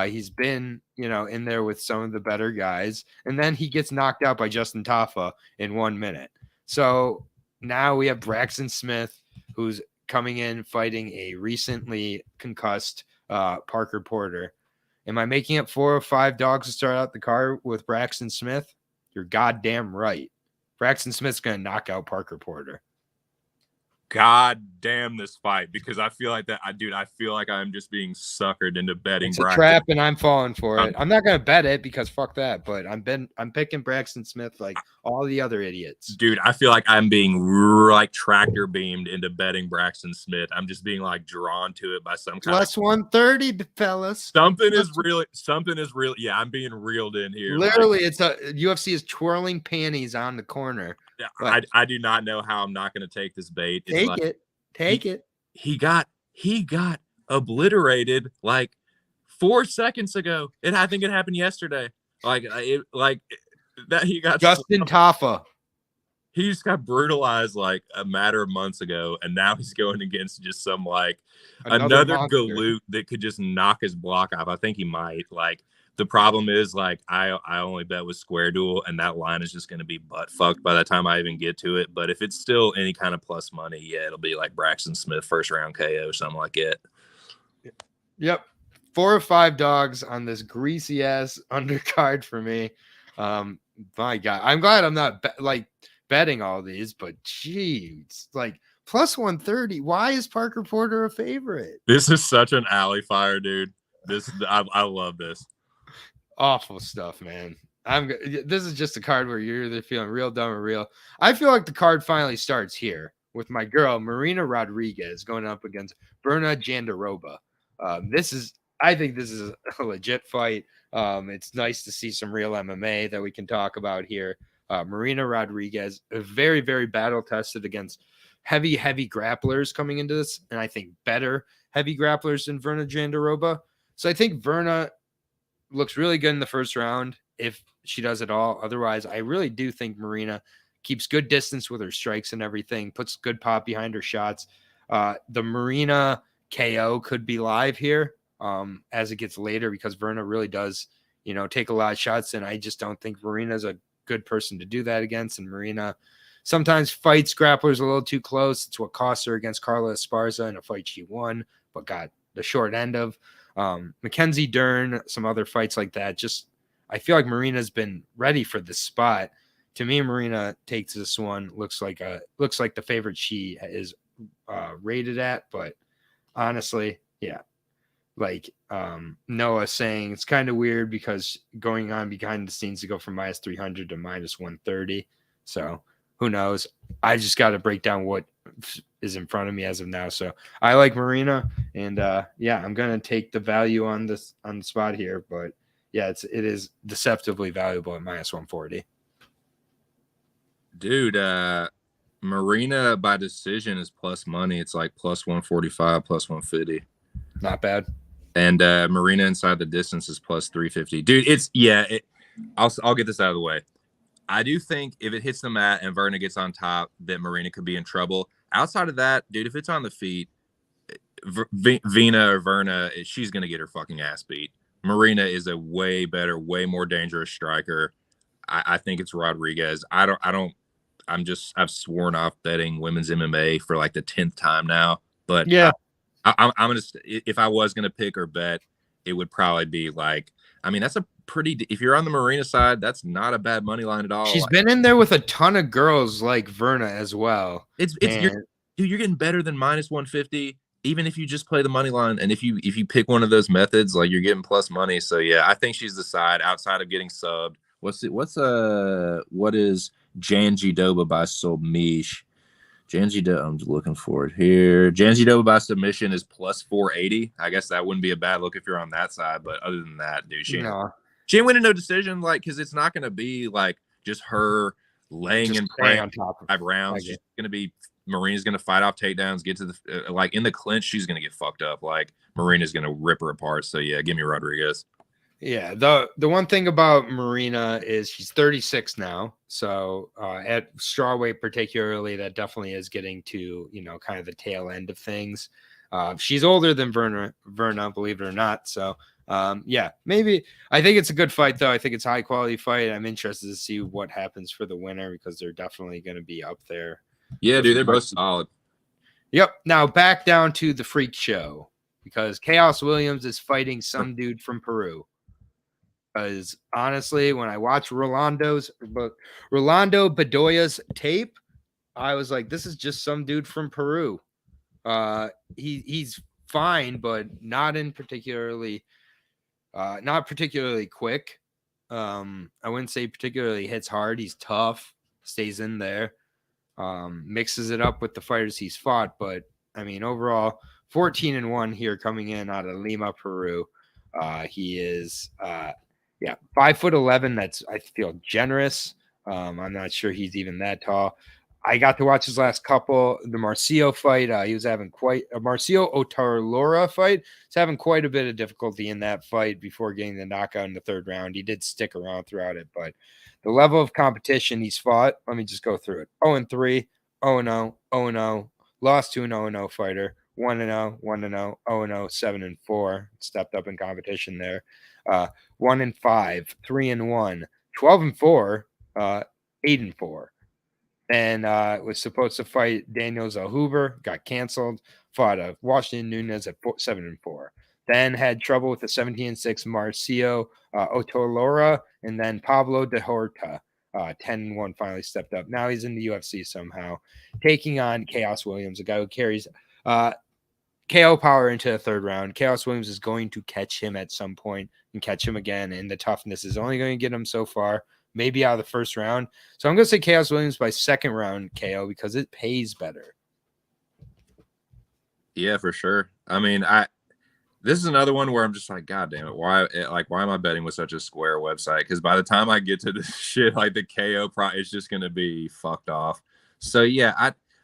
He's been, in there with some of the better guys, and then he gets knocked out by Justin Tafa in 1 minute. So now we have Braxton Smith, who's coming in fighting a recently concussed Parker Porter. Am I making up 4 or 5 dogs to start out the card with Braxton Smith? You're goddamn right. Braxton Smith's going to knock out Parker Porter. God damn this fight, because I feel like that. I feel like I'm just being suckered into betting. It's a trap, and I'm falling for it. I'm not going to bet it because fuck that. But I'm picking Braxton Smith like all the other idiots. Dude, I feel like I'm being like tractor beamed into betting Braxton Smith. I'm just being like drawn to it by some kind plus 130, fellas. Something is real. Yeah, I'm being reeled in here. Literally, it's a UFC is twirling panties on the corner. Yeah, I do not know how I'm not going to take this bait. Take it. He got obliterated like 4 seconds ago. I think it happened yesterday. That he got Justin Tafa. He just got brutalized like a matter of months ago, and now he's going against just some like another galoot that could just knock his block off. I think he might. Like, the problem is, like, I only bet with Square Duel, and that line is just going to be butt fucked by the time I even get to it. But if it's still any kind of plus money, yeah, it'll be like Braxton Smith first round KO or something like it. Yep. 4 or 5 dogs on this greasy ass undercard for me. My God, I'm glad I'm not betting all these, but geez, like plus 130. Why is Parker Porter a favorite? This is such an alley fire, dude. I love this. Awful stuff, man. This is just a card where you're either feeling real dumb or real. I feel like the card finally starts here with my girl Marina Rodriguez going up against Berna Jandiroba. I think this is a legit fight. It's nice to see some real MMA that we can talk about here. Marina Rodriguez, very, very battle tested against heavy grapplers coming into this, and I think better heavy grapplers than Verna Jandiroba. So I think Verna looks really good in the first round if she does it all. Otherwise, I really do think Marina keeps good distance with her strikes and everything, puts good pop behind her shots. The Marina KO could be live here as it gets later because Verna really does, take a lot of shots, and I just don't think Marina's a good person to do that against. And Marina sometimes fights grapplers a little too close. It's what cost her against Carla Esparza in a fight she won, but got the short end of. Mackenzie Dern, some other fights like that. Just, I feel like Marina's been ready for this spot. To me, Marina takes this one. Looks like the favorite she is rated at, but honestly, yeah. Like Noah saying, it's kind of weird because going on behind the scenes to go from minus 300 to minus 130. So who knows? I just got to break down what is in front of me as of now. So I like Marina, and I'm going to take the value on the spot here. But yeah, it is deceptively valuable at minus 140. Dude, Marina by decision is plus money. It's like plus 145, plus 150. Not bad. And Marina inside the distance is plus 350. Dude, I'll get this out of the way. I do think if it hits the mat and Verna gets on top, that Marina could be in trouble. Outside of that, dude, if it's on the feet, Vina or Verna, she's going to get her fucking ass beat. Marina is a way better, way more dangerous striker. I think it's Rodriguez. I've sworn off betting women's MMA for like the 10th time now. But yeah, I'm gonna. If I was gonna pick or bet, it would probably be like. I mean, that's a pretty. If you're on the Marina side, that's not a bad money line at all. She's been in there with a ton of girls like Verna as well. You're getting better than minus 150, even if you just play the money line. And if you pick one of those methods, like you're getting plus money. So yeah, I think she's the side outside of getting subbed. What is Jandiroba by Solmish? Jandiroba, I'm just looking for it here. Jandiroba by submission is plus 480. I guess that wouldn't be a bad look if you're on that side. But other than that, dude, she ain't winning no decision, like, because it's not going to be like just her laying and praying on top of 5 rounds. She's going to be Marina's going to fight off takedowns, get to the like in the clinch. She's going to get fucked up. Like Marina's going to rip her apart. So yeah, give me Rodriguez. Yeah, the one thing about Marina is she's 36 now. So at strawweight particularly, that definitely is getting to, kind of the tail end of things. She's older than Verna, believe it or not. So Yeah, maybe. I think it's a good fight, though. I think it's a high quality fight. I'm interested to see what happens for the winner because they're definitely going to be up there. Yeah, dude, they're both solid. Yep. Now back down to the freak show because Chaos Williams is fighting some dude from Peru. Because honestly, when I watch Rolando Bedoya's tape, I was like, this is just some dude from Peru. He's fine, but not particularly quick. I wouldn't say particularly hits hard. He's tough, stays in there, mixes it up with the fighters he's fought. But I mean, overall, 14-1 here coming in out of Lima, Peru. He is 5'11". That's, I feel, generous. I'm not sure he's even that tall. I got to watch his last couple, the Marcio fight. He was having quite a Marcio Otarlora fight. He's having quite a bit of difficulty in that fight before getting the knockout in the third round. He did stick around throughout it, but the level of competition he's fought, let me just go through it. 0-3, 0-0, 0-0, lost to an 0-0 fighter, 1-0, 1-0, 0-0, 7-4. Stepped up in competition there. 1-5, 3-1, 12-4, 8-4. And was supposed to fight Daniel Zellhuber, got canceled. Fought Washington Nunes at 7-4. Then had trouble with the 17-6 Marcio Otolora, and then Pablo de Horta, 10-1, finally stepped up. Now he's in the UFC somehow, taking on Chaos Williams, a guy who carries KO power into the third round. Chaos Williams is going to catch him at some point and catch him again, and the toughness is only going to get him so far. Maybe out of the first round. So I'm going to say Chaos Williams by second round KO because it pays better. Yeah, for sure. I mean, this is another one where I'm just like, God damn it. Why am I betting with such a square website? Because by the time I get to this shit, like the KO it's just going to be fucked off. So yeah,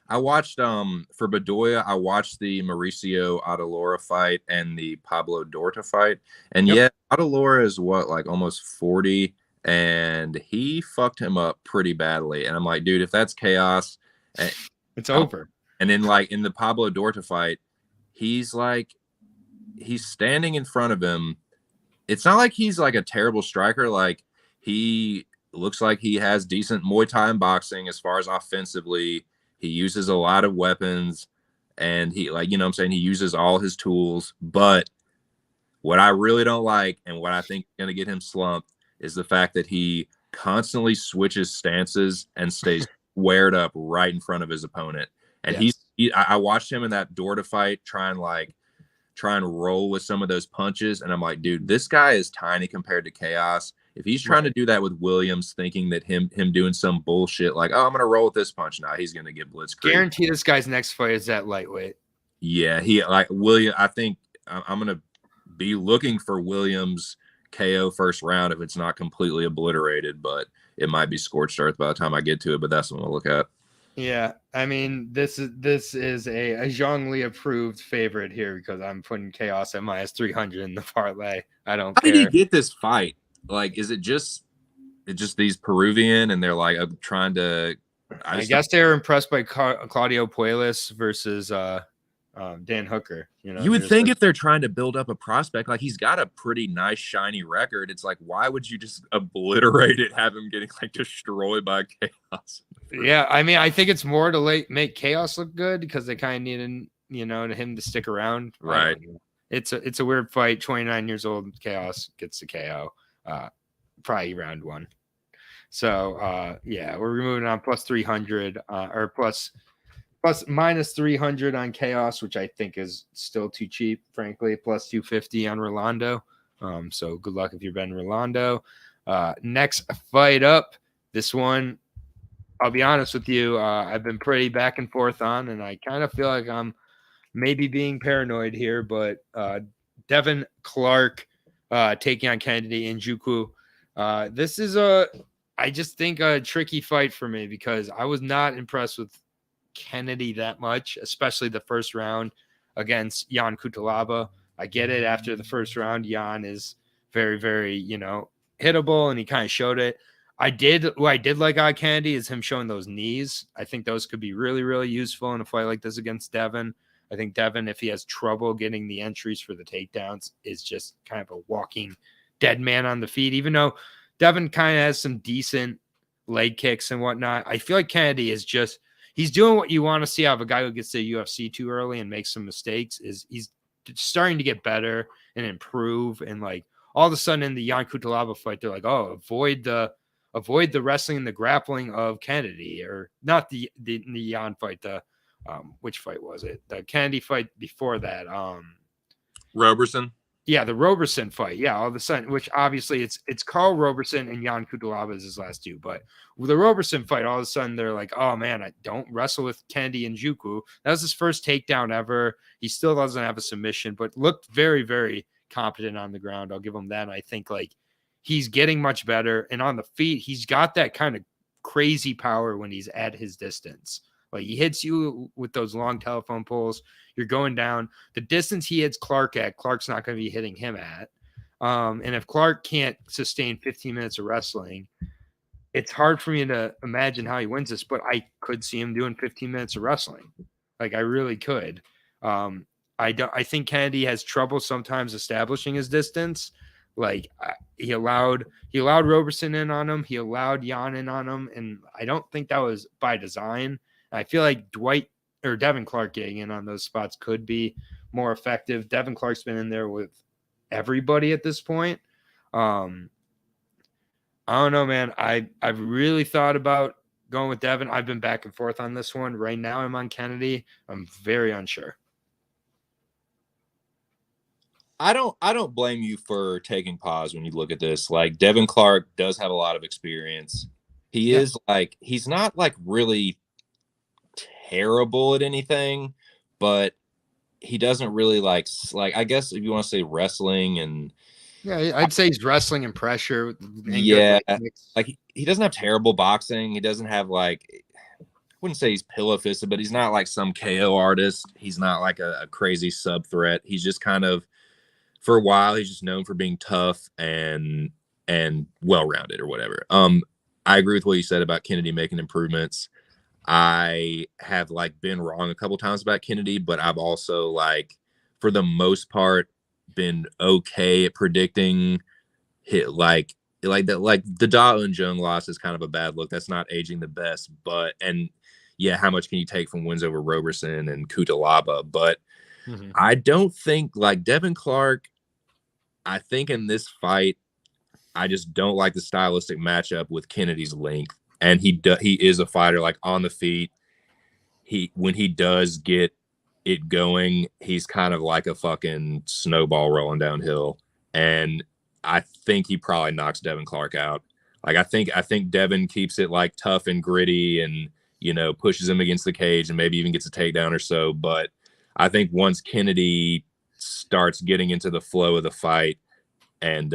I watched, for Bedoya, I watched the Mauricio Adalora fight and the Pablo Dorta fight. And yeah, Adalora is like almost 40. And he fucked him up pretty badly. And I'm like, dude, if that's Chaos, it's over. And then, like, in the Pablo Dorta fight, he's standing in front of him. It's not like he's like a terrible striker. Like, he looks like he has decent Muay Thai and boxing as far as offensively. He uses a lot of weapons, and he, like, you know what I'm saying? He uses all his tools. But what I really don't like, and what I think is going to get him slumped, is the fact that he constantly switches stances and stays squared up right in front of his opponent. And I watched him in that Dorta fight try and roll with some of those punches. And I'm like, dude, this guy is tiny compared to Chaos. If he's trying to do that with Williams, thinking that him doing some bullshit like, oh, I'm going to roll with this punch. Nah, he's going to get blitzkrieg. Guarantee this guy's next fight is at lightweight. Yeah, I think I'm going to be looking for Williams KO first round if it's not completely obliterated, but it might be scorched earth by the time I get to it. But that's what we'll look at. Yeah, I mean, this is a Zhongli approved favorite here because I'm putting Chaos at -300 in the parlay. I don't care. How did he get this fight? Like, is it just these Peruvian and they're like trying to? I guess they were impressed by Claudio Puelles versus Dan Hooker. You know, you would think if they're trying to build up a prospect, like he's got a pretty nice shiny record. It's like, why would you just obliterate it, have him getting like destroyed by Chaos? Yeah, I mean, I think it's more to make Chaos look good because they kind of needed, him to stick around. Right. It's a weird fight. 29 years old, Chaos gets the KO, probably round one. So we're moving on +300 or plus -300 on Chaos, which I think is still too cheap, frankly. +250 on Rolando. So good luck if you're betting Rolando. Next fight up, this one, I'll be honest with you, I've been pretty back and forth on, and I kind of feel like I'm maybe being paranoid here, but Devin Clark taking on Kennedy Njoku. This is I just think a tricky fight for me because I was not impressed with Kennedy that much, especially the first round against Jan Kutalaba. I get it. After the first round, Jan is very, very, hittable, and he kind of showed it. What I did like Kennedy is him showing those knees. I think those could be really, really useful in a fight like this against Devin. I think Devin, if he has trouble getting the entries for the takedowns, is just kind of a walking dead man on the feet. Even though Devin kind of has some decent leg kicks and whatnot, I feel like Kennedy is just, he's doing what you want to see out of a guy who gets to the UFC too early and makes some mistakes. Is he's starting to get better and improve, and like all of a sudden in the Jan Cutelaba fight, they're like, oh, avoid the wrestling and the grappling of Kennedy, or not the Jan fight. The which fight was it? The Kennedy fight before that. Roberson. Yeah, the Roberson fight. Yeah, all of a sudden, which obviously it's Carl Roberson and Jan Cutelaba is his last two, but with the Roberson fight, all of a sudden they're like, oh man, I don't wrestle with Kennedy and Juku. That was his first takedown ever. He still doesn't have a submission, but looked very, very competent on the ground. I'll give him that. And I think like he's getting much better, and on the feet, he's got that kind of crazy power when he's at his distance. Like he hits you with those long telephone poles. You're going down. The distance he hits Clark at, Clark's not going to be hitting him at. And if Clark can't sustain 15 minutes of wrestling, it's hard for me to imagine how he wins this, but I could see him doing 15 minutes of wrestling. Like I really could. I think Kennedy has trouble sometimes establishing his distance. Like he allowed Roberson in on him. He allowed Jan in on him. And I don't think that was by design. I feel like Devin Clark getting in on those spots could be more effective. Devin Clark's been in there with everybody at this point. I don't know, man. I've really thought about going with Devin. I've been back and forth on this one. Right now I'm on Kennedy. I'm very unsure. I don't blame you for taking pause when you look at this. Like Devin Clark does have a lot of experience. Is like, he's not like really terrible at anything, but he doesn't really like I guess if you want to say wrestling, and I'd say he's wrestling and pressure. And like he doesn't have terrible boxing. He doesn't have like, I wouldn't say he's pillow fisted, but he's not like some KO artist. He's not like a crazy sub threat. He's just kind of, for a while, he's just known for being tough and well rounded or whatever. I agree with what you said about Kennedy making improvements. I have like been wrong a couple times about Kennedy, but I've also like, for the most part, been okay at predicting hit like that. Like the Da Un Jung loss is kind of a bad look. That's not aging the best, but how much can you take from wins over Roberson and Cutelaba? But I don't think like Devin Clark. I think in this fight, I just don't like the stylistic matchup with Kennedy's length. And he is a fighter like on the feet. When he does get it going, he's kind of like a fucking snowball rolling downhill. And I think he probably knocks Devin Clark out. Like I think Devin keeps it like tough and gritty, and pushes him against the cage and maybe even gets a takedown or so. But I think once Kennedy starts getting into the flow of the fight and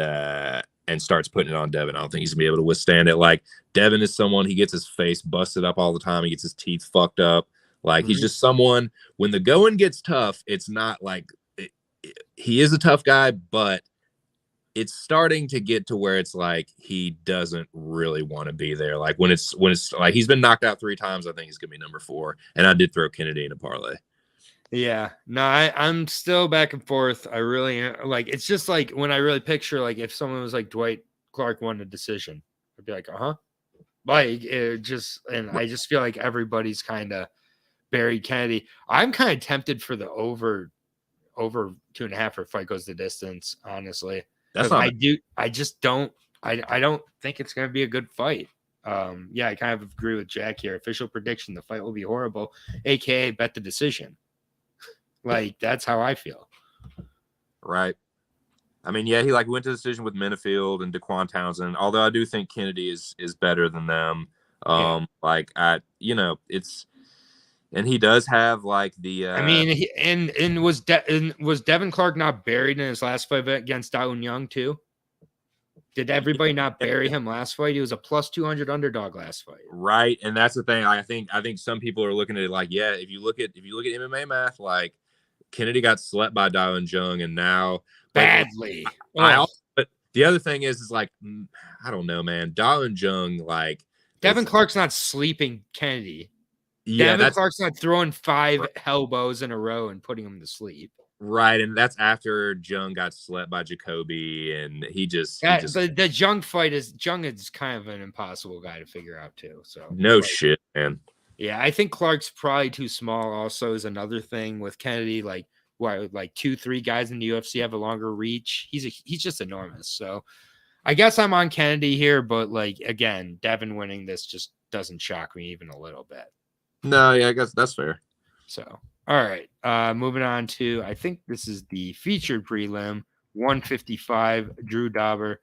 starts putting it on Devin, I don't think he's gonna be able to withstand it. Like Devin is someone, he gets his face busted up all the time. He gets his teeth fucked up. Like he's just someone, when the going gets tough, it's not like he is a tough guy, but it's starting to get to where it's like he doesn't really want to be there. Like when it's like he's been knocked out 3 times, I think he's gonna be number 4. And I did throw Kennedy in a parlay. Yeah, no, I'm still back and forth. I really like, it's just like when I really picture, like if someone was like Dwight Clark won a decision, I'd be like, like it just, and I just feel like everybody's kind of buried Kennedy. I'm kind of tempted for the over 2.5 or fight goes the distance, honestly. That's not, I just don't, I don't think it's going to be a good fight. I kind of agree with Jack here. Official prediction, the fight will be horrible, aka bet the decision. Like that's how I feel. Right. I mean, he like went to the decision with Minifield and Daquan Townsend. Although I do think Kennedy is better than them. Like it's, and he does have like the. I mean, was Devin Clark not buried in his last fight against Da Un Young too? Did everybody not bury him last fight? He was a plus 200 underdog last fight. Right, and that's the thing. I think some people are looking at it like, if you look at MMA math, like Kennedy got slept by Da Un Jung, and now badly. But the other thing is like, I don't know, man. Da Un Jung, like Devin Clark's not sleeping Kennedy. Yeah, Devin that's Clark's not throwing 5 elbows in a row and putting him to sleep. right, and that's after Jung got slept by Jacoby, and he just The Jung fight is kind of an impossible guy to figure out too. So no shit, man. yeah, I think Clark's probably too small. Also, is another thing with Kennedy. Like, what, like 2-3 guys in the UFC have a longer reach. He's just enormous. So I guess I'm on Kennedy here, but like again, Devin winning this just doesn't shock me even a little bit. No, yeah, I guess that's fair. So all right, moving on to, I think this is the featured prelim, 155, Drew Dober,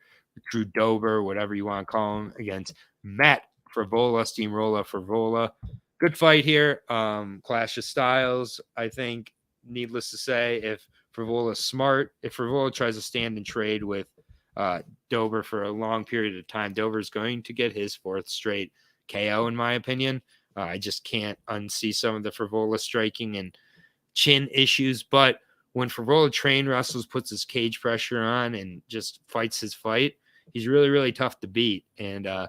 whatever you want to call him, against Matt Frevola, Steamroller Frevola. Good fight here. Clash of styles, I think. Needless to say, if Frevola's smart, if Frevola tries to stand and trade with Dober for a long period of time, Dober's going to get his 4th straight KO, in my opinion. I just can't unsee some of the Frevola striking and chin issues. But when Frevola train wrestles, puts his cage pressure on, and just fights his fight, he's really, really tough to beat. And I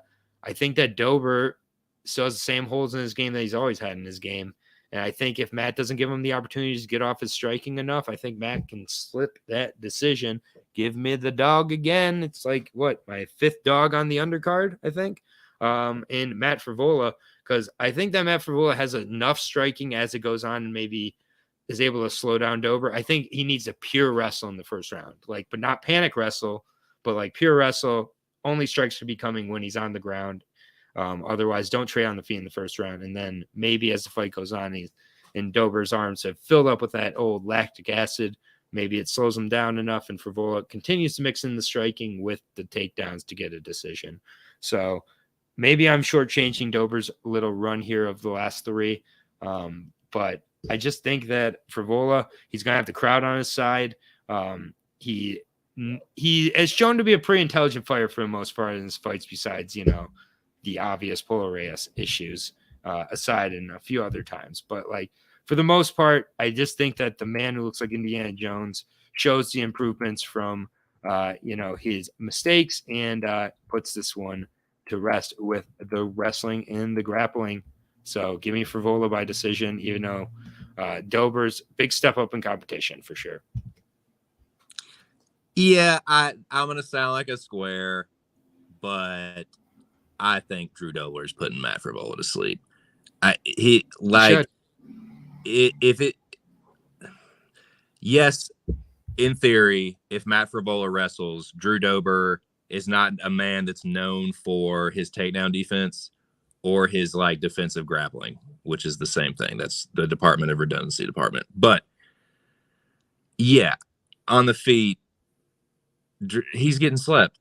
think that Dober still has the same holes in his game that he's always had in his game. And I think if Matt doesn't give him the opportunity to get off his striking enough, I think Matt can slip that decision. Give me the dog again. It's like, what, my 5th dog on the undercard, I think. And Matt Frevola, because I think that Matt Frevola has enough striking as it goes on and maybe is able to slow down Dober. I think he needs a pure wrestle in the first round, like, but not panic wrestle, but like pure wrestle. Only strikes should be coming when he's on the ground. Otherwise, don't trade on the feet in the first round. And then maybe as the fight goes on, and Dober's arms have filled up with that old lactic acid. Maybe it slows him down enough, and Frevola continues to mix in the striking with the takedowns to get a decision. So maybe I'm shortchanging Dober's little run here of the last 3. But I just think that Frevola, he's going to have the crowd on his side. He has shown to be a pretty intelligent fighter for the most part in his fights, besides, the obvious Polo Reyes issues aside, and a few other times. But like, for the most part, I just think that the man who looks like Indiana Jones shows the improvements from, his mistakes, and puts this one to rest with the wrestling and the grappling. So give me Frevola by decision, even though Dober's big step up in competition for sure. Yeah, I'm gonna sound like a square, but I think Drew Dober is putting Matt Frevola to sleep. Yes, in theory, if Matt Frevola wrestles, Drew Dober is not a man that's known for his takedown defense or his like defensive grappling, which is the same thing. That's the Department of Redundancy department. But yeah, on the feet, he's getting slept,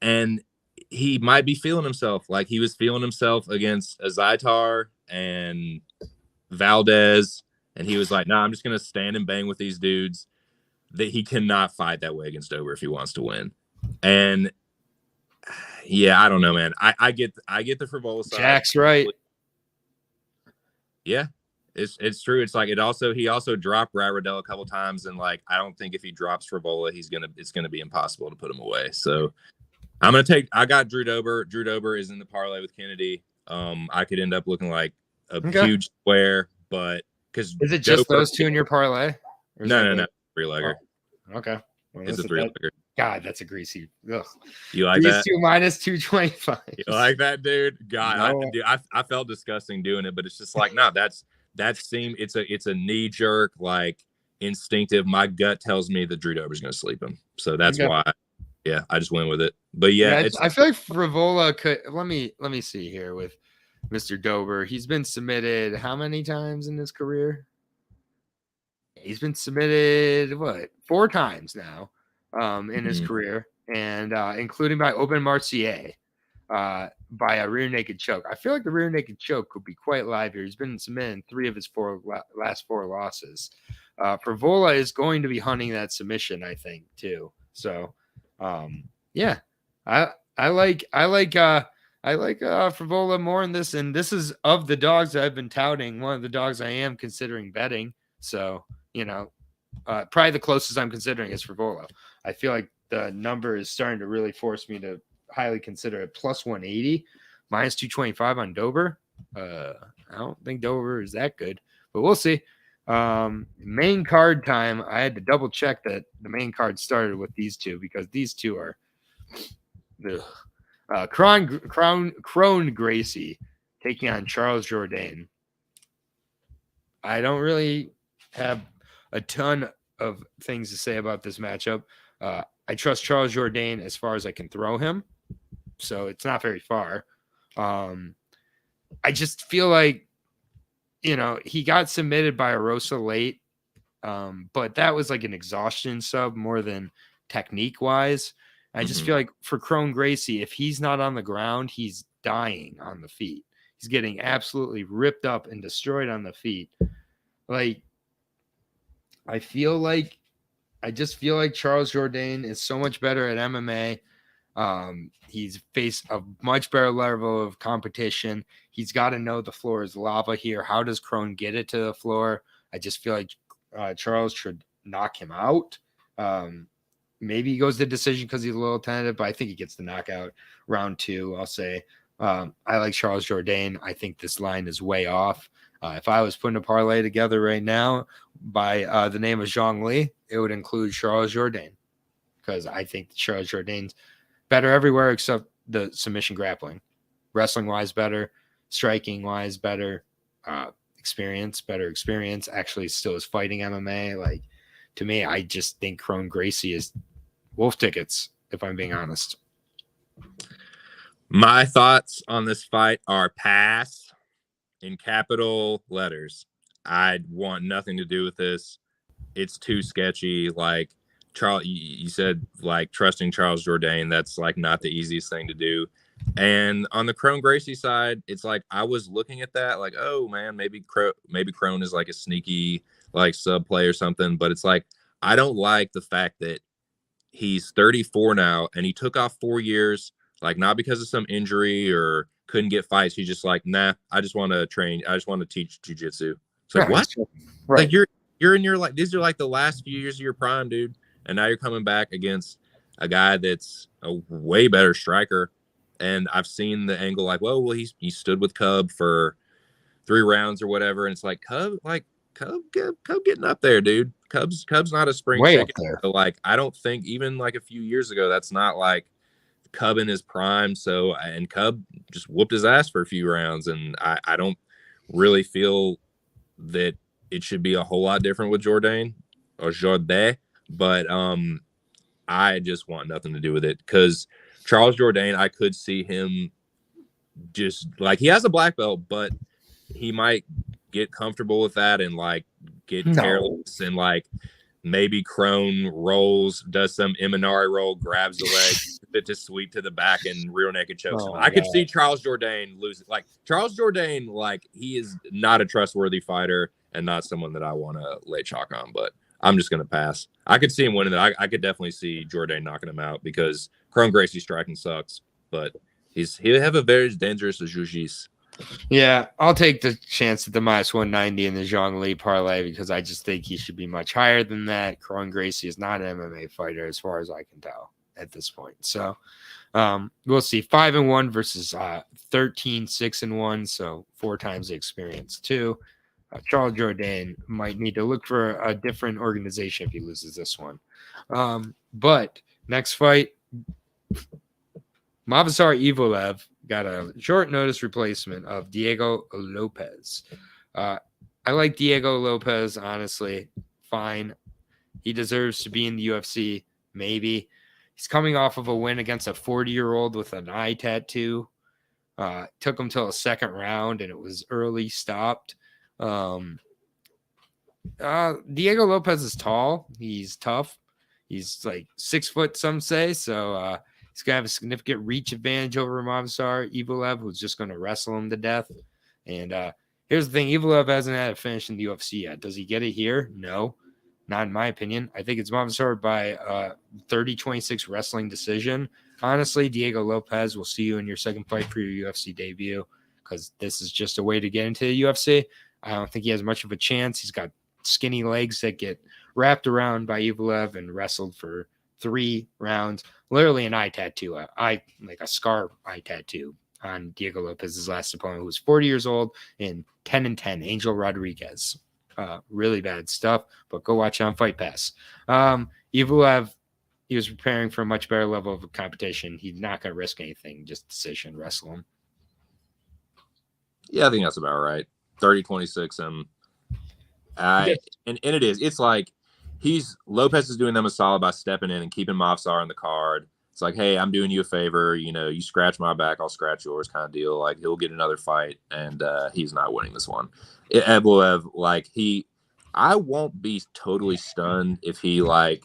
and he might be feeling himself like he was feeling himself against Azaitar and Valdez, and he was like, "Nah, I'm just gonna stand and bang with these dudes." That he cannot fight that way against Dober if he wants to win. And yeah, I don't know, man. I get the Frevola side. Jack's right. Yeah, it's true. It's like he also dropped Brad Riddell a couple times, and like I don't think if he drops Frevola, it's gonna be impossible to put him away. So I got Drew Dober. Drew Dober is in the parlay with Kennedy. I could end up looking like a huge square, but because is it just those 2 in your parlay? No, 3-legger. Oh, okay. Well, it's a 3-legger. God, that's a greasy. Ugh. You like that? 2 minus 225. You like that, dude? God, No. I felt disgusting doing it, but it's just like, no, it's a knee jerk, like instinctive. My gut tells me that Drew Dober's going to sleep him, so that's why. Yeah, I just went with it. But yeah, I feel like Frevola could. Let me see here with Mr. Dober. He's been submitted how many times in his career? He's been submitted 4 times now in his career, and including by Open Marcier by a rear naked choke. I feel like the rear naked choke could be quite live here. He's been submitted in 3 of his last 4 losses. Frevola is going to be hunting that submission, I think, too. So yeah, I like Frevola more in this, and this is of the dogs that I've been touting, one of the dogs I am considering betting. So probably the closest I'm considering is Frevola. I feel like the number is starting to really force me to highly consider it. Plus 180, minus 225 on Dober. I don't think Dover is that good, but we'll see. Main card time. I had to double check that the main card started with these two because these two are Crone Gracie taking on Charles Jourdain. I don't really have a ton of things to say about this matchup. I trust Charles Jourdain as far as I can throw him, so it's not very far. I just feel like, he got submitted by Arosa late, but that was like an exhaustion sub more than technique wise. I just feel like for Crone Gracie, if he's not on the ground, he's dying on the feet. He's getting absolutely ripped up and destroyed on the feet. Like, I just feel like Charles Jourdain is so much better at MMA. He's faced a much better level of competition. He's got to know the floor is lava here. How does Crone get it to the floor? I just feel like Charles should knock him out. Maybe he goes to decision because he's a little tentative, but I think he gets the knockout round 2. I'll say I like Charles Jourdain. I think this line is way off. If I was putting a parlay together right now by the name of Zhang Li, it would include Charles Jourdain because I think Charles Jourdain's better everywhere except the submission grappling. Wrestling-wise better, striking-wise better, better experience. Actually still is fighting MMA. Like, to me, I just think Crone Gracie is wolf tickets, if I'm being honest. My thoughts on this fight are pass in capital letters. I want nothing to do with this. It's too sketchy. Like, Charles, you said, like, trusting Charles Jourdain, that's like not the easiest thing to do. And on the Crone Gracie side, it's like I was looking at that like, oh man, maybe Crone is like a sneaky like sub play or something. But it's like I don't like the fact that he's 34 now and he took off 4 years, like not because of some injury or couldn't get fights. He's just like, nah, I just want to train. I just want to teach jiu-jitsu. It's like, what? Right. Like you're in your, like, these are like the last few years of your prime, dude. And now you're coming back against a guy that's a way better striker. And I've seen the angle like, well, he stood with Cub for 3 rounds or whatever. And it's like, Cub getting up there, dude. Cub's not a spring Way chicken. up there. So, like, I don't think even like a few years ago, that's not like Cub in his prime. So, and Cub just whooped his ass for a few rounds. And I don't really feel that it should be a whole lot different with Jourdain. But I just want nothing to do with it because Charles Jourdain, I could see him just like, he has a black belt, but he might get comfortable with that and like get careless and like maybe Crone does some Imanari roll, grabs the leg, fit to sweep to the back and rear naked chokes him. I could see Charles Jourdain lose it. Like Charles Jourdain, like he is not a trustworthy fighter and not someone that I want to lay chalk on, but I'm just going to pass. I could see him winning that. I could definitely see Jourdain knocking him out because Crone Gracie striking sucks, but he'll have a very dangerous jiu-jitsu. Yeah, I'll take the chance at the -190 in the Zhang Li parlay because I just think he should be much higher than that. Crone Gracie is not an MMA fighter as far as I can tell at this point. So we'll see. 5-1 versus 13-6-1, so 4 times the experience too. Charles Jourdain might need to look for a different organization if he loses this one. But next fight, Movsar Evloev got a short notice replacement of Diego Lopez. I like Diego Lopez, honestly. Fine. He deserves to be in the UFC, maybe. He's coming off of a win against a 40-year-old with an eye tattoo. Took him till a second round, and it was early stopped. Diego Lopez is tall. He's tough. He's like 6 foot, some say. So he's going to have a significant reach advantage over Movsar Evloev, who's just going to wrestle him to death. And here's the thing. Evloev hasn't had a finish in the UFC yet. Does he get it here? No, not in my opinion. I think it's Movsar by 30-26 wrestling decision. Honestly, Diego Lopez, will see you in your second fight for your UFC debut because this is just a way to get into the UFC. I don't think he has much of a chance. He's got skinny legs that get wrapped around by Evloev and wrestled for 3 rounds. Literally an eye tattoo, like a scar eye tattoo on Diego Lopez's last opponent, who was 40 years old and 10-10, Angel Rodriguez. Really bad stuff, but go watch it on Fight Pass. Evloev, he was preparing for a much better level of competition. He's not going to risk anything, just decision wrestle him. Yeah, I think that's about right. 30-26 him. And it is. It's like Lopez is doing them a solid by stepping in and keeping Mofsar on the card. It's like, hey, I'm doing you a favor. You know, you scratch my back, I'll scratch yours kind of deal. Like, he'll get another fight, and he's not winning this one. Evloev, like, I won't be totally stunned if he, like,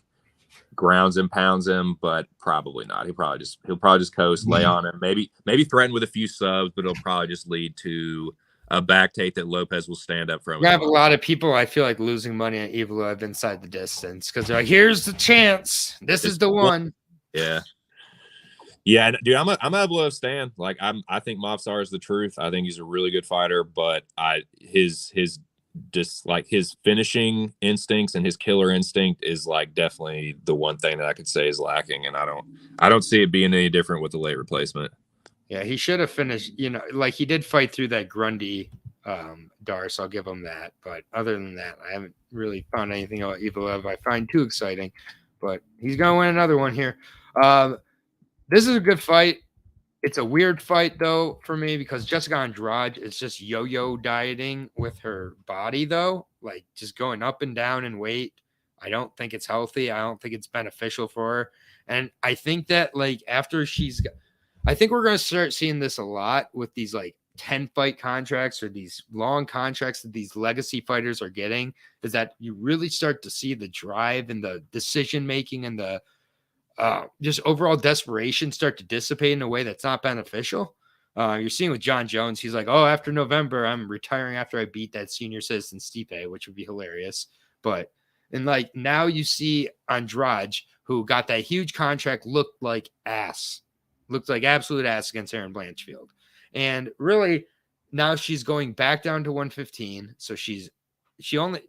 grounds and pounds him, but probably not. He'll probably just coast, lay on him, maybe threaten with a few subs, but it'll probably just lead to a back take that Lopez will stand up from. We have a lot of people, I feel like, losing money on Evloev inside the distance because they're like, here's the chance. This is the one. Yeah. Yeah, dude, I'm a Evloev stan. Like, I think Mofsar is the truth. I think he's a really good fighter, but his finishing instincts and his killer instinct is like definitely the one thing that I could say is lacking, and I don't see it being any different with the late replacement. Yeah, he should have finished, like he did fight through that Grundy Dar, so I'll give him that. But other than that, I haven't really found anything about Evloev I find too exciting. But he's going to win another one here. This is a good fight. It's a weird fight, though, for me because Jessica Andrade is just yo-yo dieting with her body, though, like just going up and down in weight. I don't think it's healthy. I don't think it's beneficial for her. And I think that, like, I think we're going to start seeing this a lot with these, like, 10-fight contracts or these long contracts that these legacy fighters are getting, is that you really start to see the drive and the decision-making and the just overall desperation start to dissipate in a way that's not beneficial. You're seeing with John Jones, he's like, oh, after November, I'm retiring after I beat that senior citizen Stipe, which would be hilarious. But, and like now you see Andrade, who got that huge contract, looked like absolute ass against Aaron Blanchfield. And really now she's going back down to 115. So she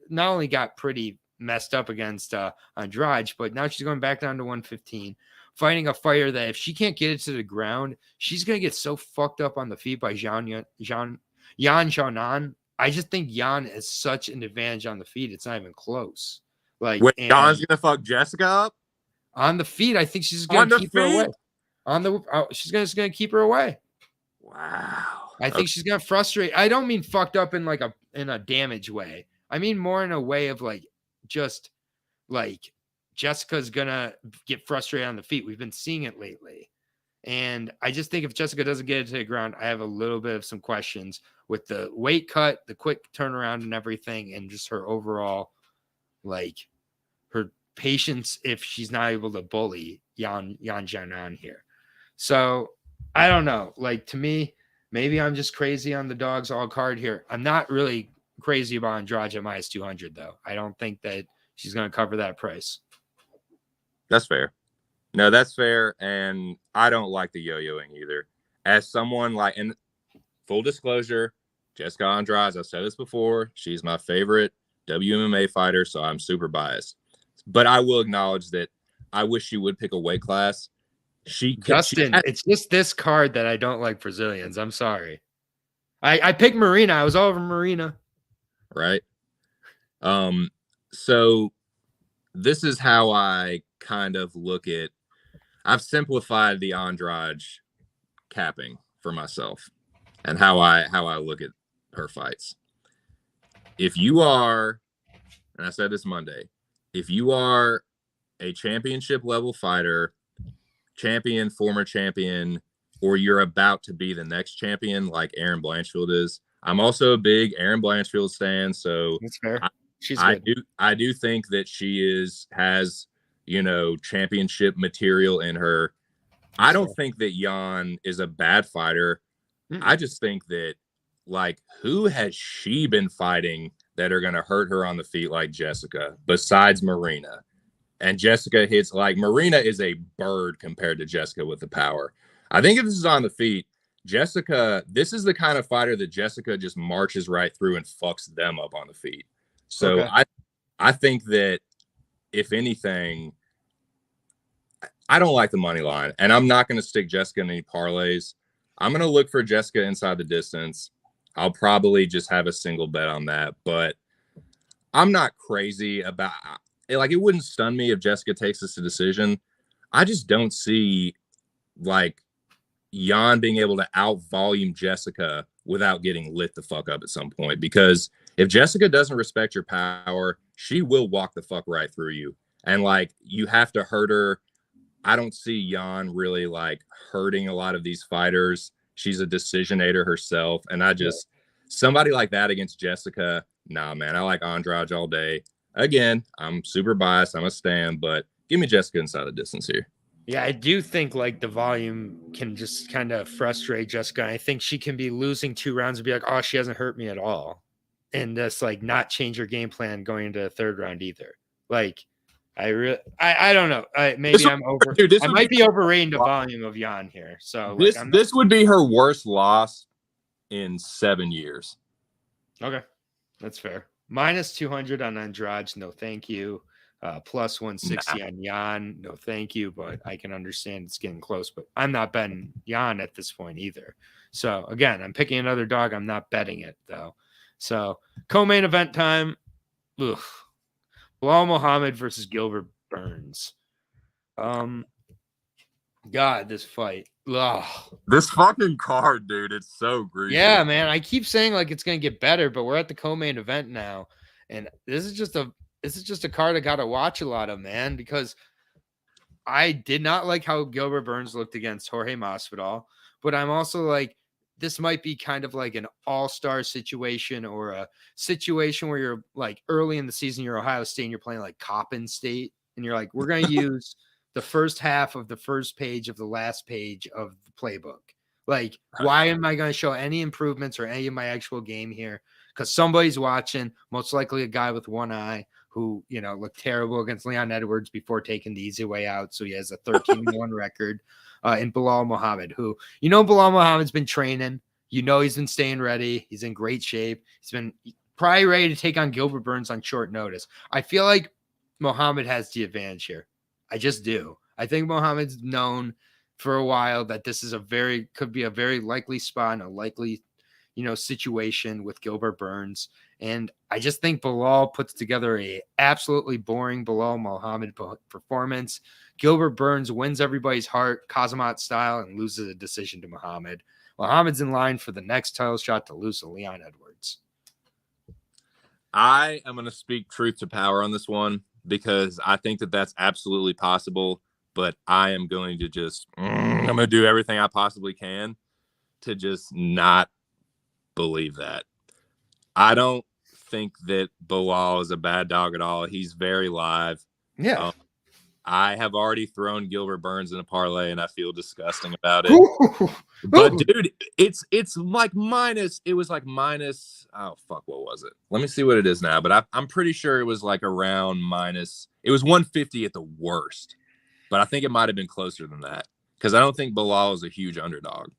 not only got pretty messed up against Andrade, but now she's going back down to 115, fighting a fighter that if she can't get it to the ground, she's going to get so fucked up on the feet by Yan Xiaonan. I just think Yan has such an advantage on the feet. It's not even close. Like, Yan's going to fuck Jessica up? On the feet, I think she's going to keep her away. She's just going to keep her away. Wow. I think she's going to frustrate. I don't mean fucked up in like in a damage way. I mean more in a way of like, just like Jessica's gonna get frustrated on the feet. We've been seeing it lately. And I just think if Jessica doesn't get it to the ground, I have a little bit of some questions with the weight cut, the quick turnaround and everything, and just her overall, like her patience if she's not able to bully Yan Jianan here. So I don't know. Like, to me, maybe I'm just crazy on the dogs all card here. I'm not really crazy about Andrade at minus 200, though. I don't think that she's going to cover that price. That's fair. No, that's fair. And I don't like the yo-yoing either. As someone like, and full disclosure, Jessica Andrade, I've said this before, she's my favorite WMMA fighter, so I'm super biased. But I will acknowledge that I wish she would pick a weight class. It's just this card that I don't like Brazilians. I'm sorry. I picked Marina. I was all over Marina. Right. So this is how I kind of look at, I've simplified the Andrade capping for myself and how I look at her fights. If you are, and I said this Monday, if you are a championship level fighter, champion, former champion, or you're about to be the next champion like Aaron Blanchfield is, I'm also a big Aaron Blanchfield stan, so that's fair. I do think that she has championship material in her. I don't think that Yan is a bad fighter. I just think that, like, who has she been fighting that are going to hurt her on the feet like Jessica besides Marina? And Jessica hits, like, Marina is a bird compared to Jessica with the power. I think if this is on the feet, Jessica, this is the kind of fighter that Jessica just marches right through and fucks them up on the feet. So okay. I think that, if anything, I don't like the money line, and I'm not going to stick Jessica in any parlays. I'm gonna look for Jessica inside the distance. I'll probably just have a single bet on that, but I'm not crazy about like it wouldn't stun me if Jessica takes this a decision. I just don't see like Jan being able to out volume Jessica without getting lit the fuck up at some point. Because if Jessica doesn't respect your power, she will walk the fuck right through you. And like you have to hurt her. I don't see Jan really like hurting a lot of these fighters. She's a decisionator herself. And I just somebody like that against Jessica, nah, man. I like Andrade all day. Again, I'm super biased. I'm a stan, but give me Jessica inside the distance here. Yeah, I do think like the volume can just kind of frustrate Jessica. I think she can be losing 2 rounds and be like, oh, she hasn't hurt me at all. And just like not change her game plan going into the 3rd round either. Like, I don't know. Maybe I'm over. Dude, I might be overrating the volume of Jan here. So this would be her worst loss in 7 years. Okay, that's fair. Minus 200 on Andrade. No, thank you. Plus 160 on Jan. No, thank you. But I can understand it's getting close. But I'm not betting Jan at this point either. So again, I'm picking another dog. I'm not betting it though. So co-main event time. Ugh. Bilal Muhammad versus Gilbert Burns. God, this fight. Ugh. This fucking card, dude, it's so gruesome. Yeah, man. I keep saying like it's gonna get better, but we're at the co-main event now, and this is just a card I gotta watch a lot of, man, because I did not like how Gilbert Burns looked against Jorge Masvidal, but I'm also like, this might be kind of like an all-star situation or a situation where you're like early in the season, you're Ohio State and you're playing like Coppin State. And you're like, we're going to use the first half of the first page of the last page of the playbook. Like, why am I going to show any improvements or any of my actual game here? Because somebody's watching, most likely a guy with one eye who, you know, looked terrible against Leon Edwards before taking the easy way out. So he has a 13-1 record. And Bilal Muhammad, who, you know, Bilal Muhammad's been training. You know, he's been staying ready. He's in great shape. He's been probably ready to take on Gilbert Burns on short notice. I feel like Muhammad has the advantage here. I just do. I think Muhammad's known for a while that this is could be a very likely spot and a likely, you know, situation with Gilbert Burns. And I just think Bilal puts together a absolutely boring Bilal Muhammad performance. Gilbert Burns wins everybody's heart, Kazmat style, and loses a decision to Muhammad. Muhammad's in line for the next title shot to lose to Leon Edwards. I am going to speak truth to power on this one because I think that that's absolutely possible, but I am going to just, I'm going to do everything I possibly can to just not believe that. I don't think that Bilal is a bad dog at all. He's very live. Yeah. I have already thrown Gilbert Burns in a parlay, and I feel disgusting about it. But dude, it's like minus. It was like minus. Oh fuck, what was it? Let me see what it is now. But I'm pretty sure it was like around minus. It was 150 at the worst, but I think it might have been closer than that because I don't think Bilal is a huge underdog.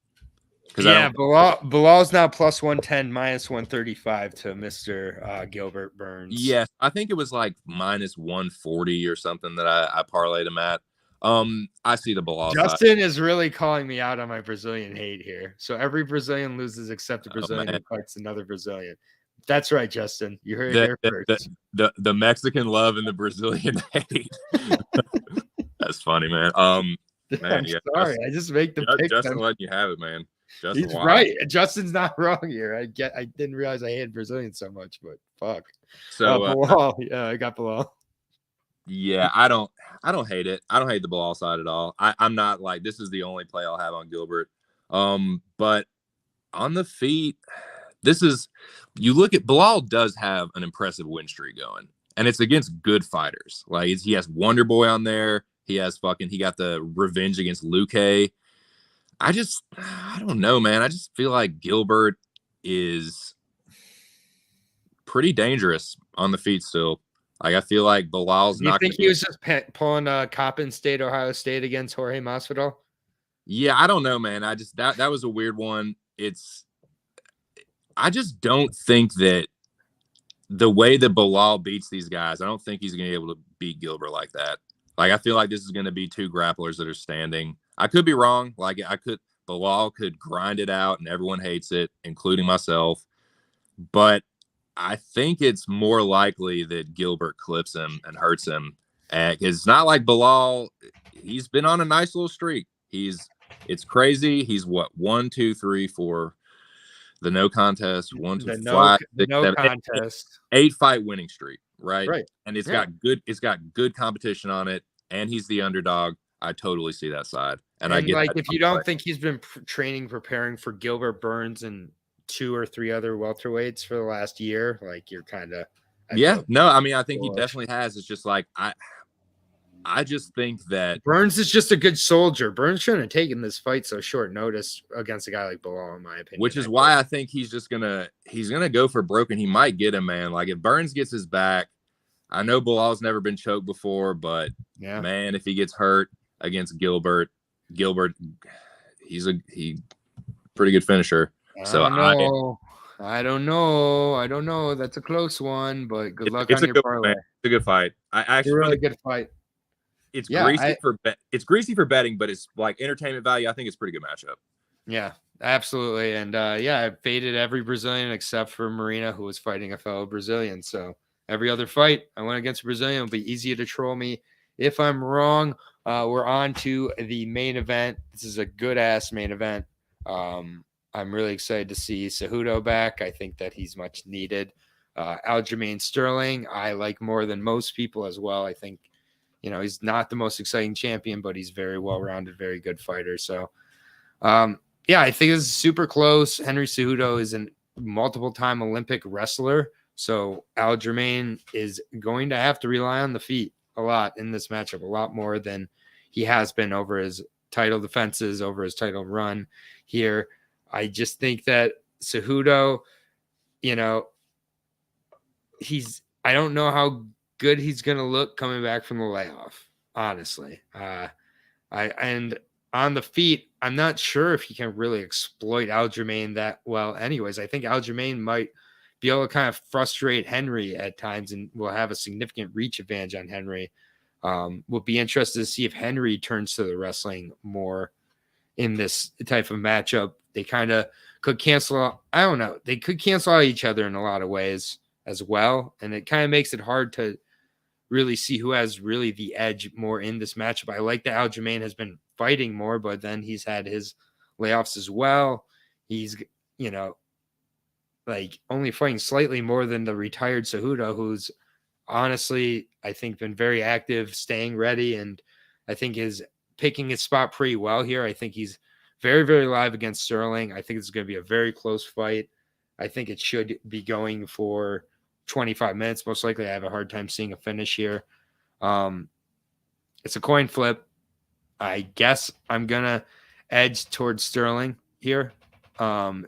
Yeah, Bilal's now plus 110, minus 135 to Mr. Gilbert Burns. Yes, I think it was like minus 140 or something that I parlayed him at. I see the Bilal Justin side. is really calling me out on my Brazilian hate here. So every Brazilian loses except a Brazilian who fights another Brazilian. That's right, Justin. You heard it here first. The Mexican love and the Brazilian hate. That's funny, man. I'm sorry. I just make the pick. Justin letting you have it, man. Justin, he's right. Justin's not wrong here. I didn't realize I hated Brazilians so much, but fuck. So Bilal. Yeah, I got Bilal. Yeah, I don't hate it. I don't hate the Bilal side at all. I'm not like this is the only play I'll have on Gilbert. But on the feet, you look at Bilal does have an impressive win streak going, and it's against good fighters. Like he has Wonder Boy on there. He got the revenge against Luque. I don't know, man. I just feel like Gilbert is pretty dangerous on the feet still. Like I feel like Bilal's not. You think he was just pulling Coppin State, Ohio State against Jorge Masvidal? Yeah, I don't know, man. I just that was a weird one. I just don't think that the way that Bilal beats these guys, I don't think he's gonna be able to beat Gilbert like that. Like I feel like this is gonna be two grapplers that are standing. I could be wrong. Like Bilal could grind it out, and everyone hates it, including myself. But I think it's more likely that Gilbert clips him and hurts him. It's not like Bilal. He's been on a nice little streak. It's crazy. He's what, 1, 2, 3, 4. The no contest, 1, 2, 5, 6, 7, contest, 8 fight winning streak, right? Right. And it's got good competition on it, and he's the underdog. I totally see that side, and I get like that. If you don't think he's been preparing for Gilbert Burns and 2 or 3 other welterweights for the last year, like you're kind of no. I mean, I think he definitely has. It's just like I just think that Burns is just a good soldier. Burns shouldn't have taken this fight so short notice against a guy like Bilal, in my opinion. Which is why I think he's gonna go for broke, and he might get him, man. Like if Burns gets his back, I know Bilal's never been choked before, but man, if he gets hurt against Gilbert, he's a pretty good finisher. I don't know. That's a close one, but good luck on your parlay. It's a good fight. It's a really good fight. It's greasy for betting, but it's like entertainment value. I think it's a pretty good matchup. Yeah, absolutely. And I faded every Brazilian except for Marina, who was fighting a fellow Brazilian. So every other fight I went against a Brazilian. It'll be easy to troll me if I'm wrong. We're on to the main event. This is a good ass main event. I'm really excited to see Cejudo back. I think that he's much needed. Aljamain Sterling, I like more than most people as well. I think, he's not the most exciting champion, but he's very well-rounded, very good fighter. So, I think this is super close. Henry Cejudo is a multiple-time Olympic wrestler. So Aljamain is going to have to rely on the feet a lot in this matchup, a lot more than he has been over his title defenses, over his title run here. I just think that Cejudo, I don't know how good he's going to look coming back from the layoff, honestly. And on the feet, I'm not sure if he can really exploit Aljamain that well anyways. I think Aljamain might be able to kind of frustrate Henry at times and will have a significant reach advantage on Henry. We'll be interested to see if Henry turns to the wrestling more in this type of matchup. They kind of could cancel. I don't know. They could cancel out each other in a lot of ways as well. And it kind of makes it hard to really see who has really the edge more in this matchup. I like that Aljamain has been fighting more, but then he's had his layoffs as well. He's, only fighting slightly more than the retired Cejudo, who's honestly, I think, been very active, staying ready, and I think is picking his spot pretty well here. I think he's very, very live against Sterling. I think it's going to be a very close fight. I think it should be going for 25 minutes. Most likely, I have a hard time seeing a finish here. It's a coin flip. I guess I'm going to edge towards Sterling here,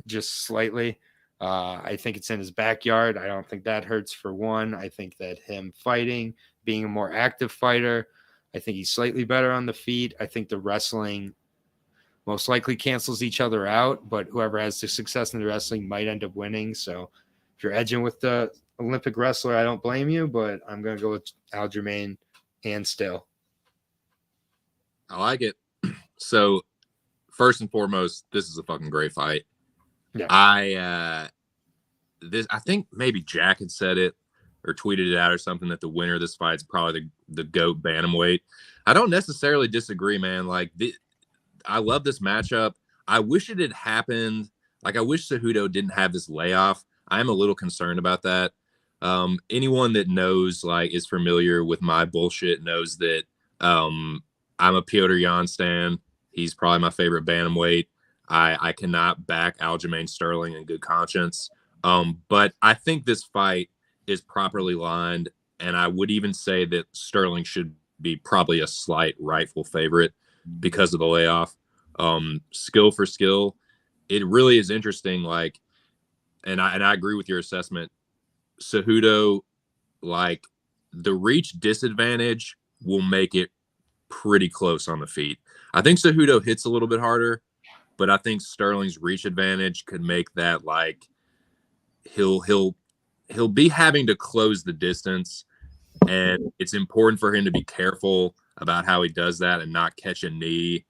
just slightly. I think it's in his backyard. I don't think that hurts for one. I think that him fighting, being a more active fighter, I think he's slightly better on the feet. I think the wrestling most likely cancels each other out, but whoever has the success in the wrestling might end up winning. So if you're edging with the Olympic wrestler, I don't blame you, but I'm going to go with Aljamain and still. I like it. So first and foremost, this is a fucking great fight. Yeah. I think maybe Jack had said it or tweeted it out or something that the winner of this fight is probably the GOAT Bantamweight. I don't necessarily disagree, man. I love this matchup. I wish it had happened. I wish Cejudo didn't have this layoff. I'm a little concerned about that. Anyone that knows, is familiar with my bullshit knows that I'm a Piotr Jan stan. He's probably my favorite bantamweight. I cannot back Aljamain Sterling in good conscience. But I think this fight is properly lined, and I would even say that Sterling should be probably a slight rightful favorite because of the layoff. Skill for skill, it really is interesting. And I agree with your assessment. Cejudo, the reach disadvantage will make it pretty close on the feet. I think Cejudo hits a little bit harder, but I think Sterling's reach advantage could make that he'll be having to close the distance, and it's important for him to be careful about how he does that and not catch a knee.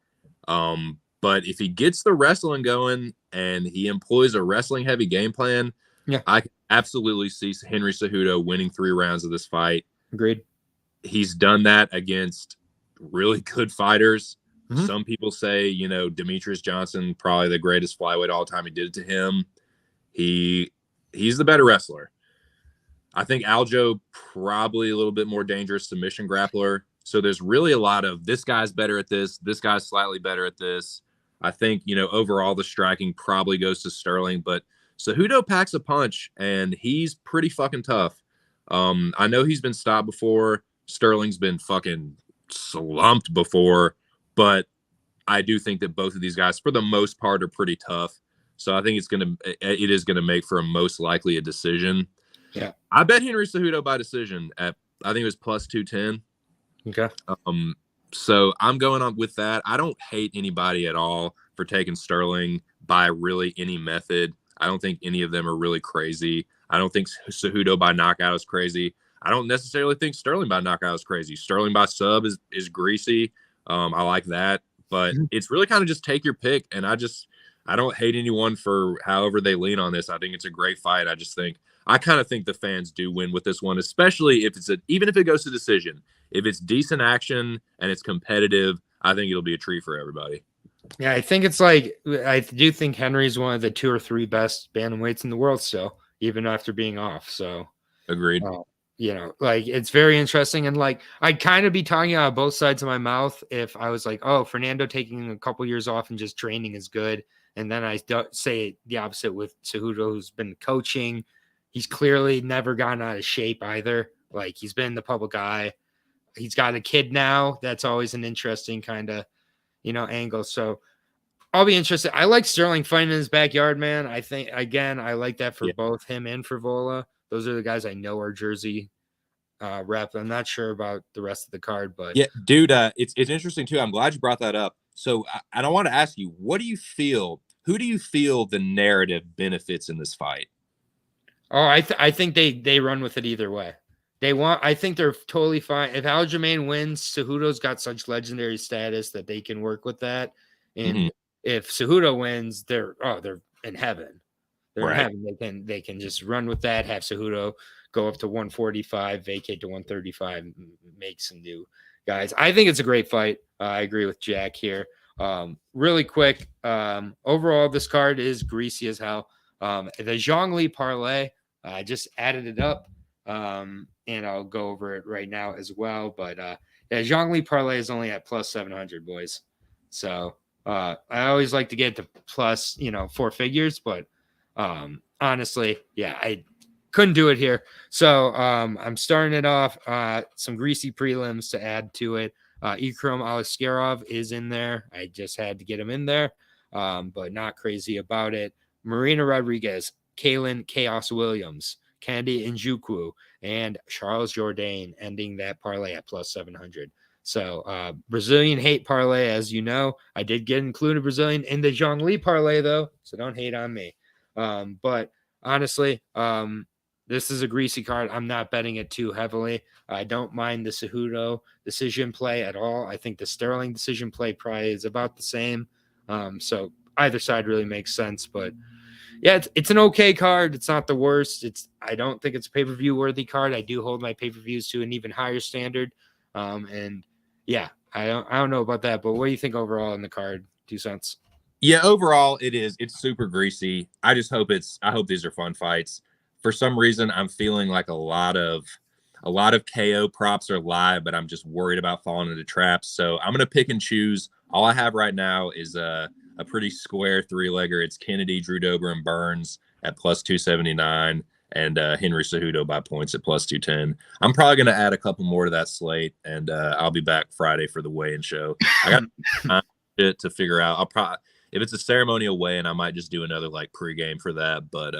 But if he gets the wrestling going and he employs a wrestling heavy game plan, I can absolutely see Henry Cejudo winning 3 rounds of this fight. Agreed. He's done that against really good fighters. Some people say, you know, Demetrius Johnson, probably the greatest flyweight all time. He did it to him. He's the better wrestler. I think Aljo probably a little bit more dangerous submission grappler. So there's really a lot of this guy's better at this. This guy's slightly better at this. I think, you know, overall the striking probably goes to Sterling, but Cejudo packs a punch and he's pretty fucking tough. I know he's been stopped before. Sterling's been fucking slumped before, but I do think that both of these guys, for the most part, are pretty tough. So I think it is gonna make for a most likely a decision. Yeah, I bet Henry Cejudo by decision at, I think it was plus 210. Okay. So I'm going on with that. I don't hate anybody at all for taking Sterling by really any method. I don't think any of them are really crazy. I don't think Cejudo by knockout is crazy. I don't necessarily think Sterling by knockout is crazy. Sterling by sub is greasy. I like that, but it's really kind of just take your pick. And I don't hate anyone for however they lean on this. I think it's a great fight. I kind of think the fans do win with this one, especially if even if it goes to decision. If it's decent action and it's competitive, I think it'll be a treat for everybody. Yeah, I think it's like, I do think Henry's one of the 2 or 3 best bantamweights in the world still, even after being off. So agreed. You know, like it's very interesting. And like, I'd kind of be talking out of both sides of my mouth if I was like, oh, Fernando taking a couple years off and just training is good. And then I say the opposite with Cejudo, who's been coaching. He's clearly never gotten out of shape either. Like he's been in the public eye. He's got a kid now. That's always an interesting kind of, you know, angle. So I'll be interested. I like Sterling fighting in his backyard, man. I think, again, I like that for both him and for Vola. Those are the guys I know are Jersey rep. I'm not sure about the rest of the card, but yeah, dude, it's interesting too. I'm glad you brought that up. So I want to ask you, what do you feel? Who do you feel the narrative benefits in this fight? Oh, I think they run with it either way. I think they're totally fine. If Aljamain wins, Cejudo's got such legendary status that they can work with that. And if Cejudo wins, they're in heaven. They're in heaven. They can just run with that, have Cejudo go up to 145, vacate to 135, make some new guys. I think it's a great fight. I agree with Jack here. Really quick, overall, this card is greasy as hell. The Zhongli parlay, I just added it up, and I'll go over it right now as well. But Zhongli parlay is only at plus 700, boys. So I always like to get to plus, 4 figures, but honestly, yeah, I couldn't do it here. So I'm starting it off. Some greasy prelims to add to it. Ikram Aliskerov is in there. I just had to get him in there, but not crazy about it. Marina Rodriguez, Kaylin Chaos Williams, Candy Njoku, and Charles Jourdain ending that parlay at plus 700. So Brazilian hate parlay, as you know, I did get included Brazilian in the Zhongli parlay though, so don't hate on me. But honestly, this is a greasy card. I'm not betting it too heavily. I don't mind the Cejudo decision play at all. I think the Sterling decision play probably is about the same. So either side really makes sense, but yeah, it's an okay card. It's not the worst. I don't think it's a pay-per-view worthy card. I do hold my pay-per-views to an even higher standard. And yeah, I don't know about that, but what do you think overall in the card? 2 cents. Yeah, overall it's super greasy. I hope these are fun fights. For some reason, I'm feeling like a lot of KO props are live, but I'm just worried about falling into traps. So I'm gonna pick and choose. All I have right now is a pretty square 3-legger. It's Kennedy, Drew Dober, and Burns at plus 279, and Henry Cejudo by points at plus 210. I'm probably gonna add a couple more to that slate, and I'll be back Friday for the weigh-in show. I got shit to figure out. I'll probably, if it's a ceremonial weigh-in, I might just do another like pregame for that, but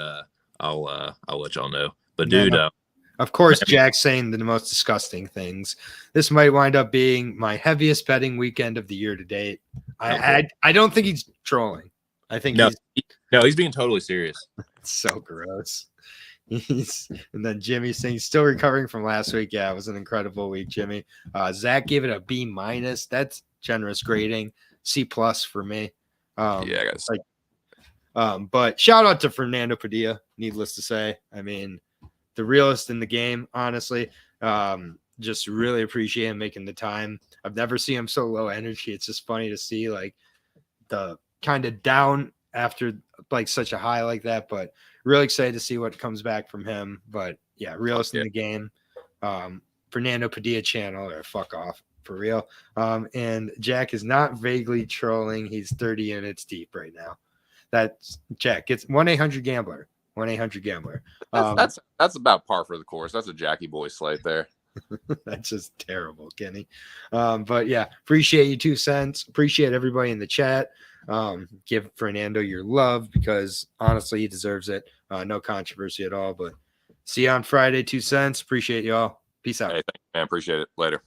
I'll let y'all know. But dude, of course, Jack's saying the most disgusting things. This might wind up being my heaviest betting weekend of the year to date. I don't think he's trolling. I think he's being totally serious. It's so gross. And then Jimmy saying still recovering from last week. Yeah, it was an incredible week, Jimmy. Zach gave it a B-. That's generous grading. C+ for me. Yeah, guys. But shout out to Fernando Padilla, needless to say. I mean, the realest in the game, honestly. Just really appreciate him making the time. I've never seen him so low energy. It's just funny to see like the kind of down after like such a high like that, but really excited to see what comes back from him. But yeah, realest in the game. Fernando Padilla channel, or fuck off for real. And Jack is not vaguely trolling. He's 30 units deep right now. That's Jack. It's 1-800-GAMBLER. 1-800-GAMBLER. That's about par for the course. That's a Jackie boy slate there. That's just terrible, Kenny. But yeah, appreciate you 2 cents. Appreciate everybody in the chat. Give Fernando your love because honestly, he deserves it. No controversy at all. But see you on Friday, 2 cents. Appreciate y'all. Peace out. Hey, thank you, man. Appreciate it. Later.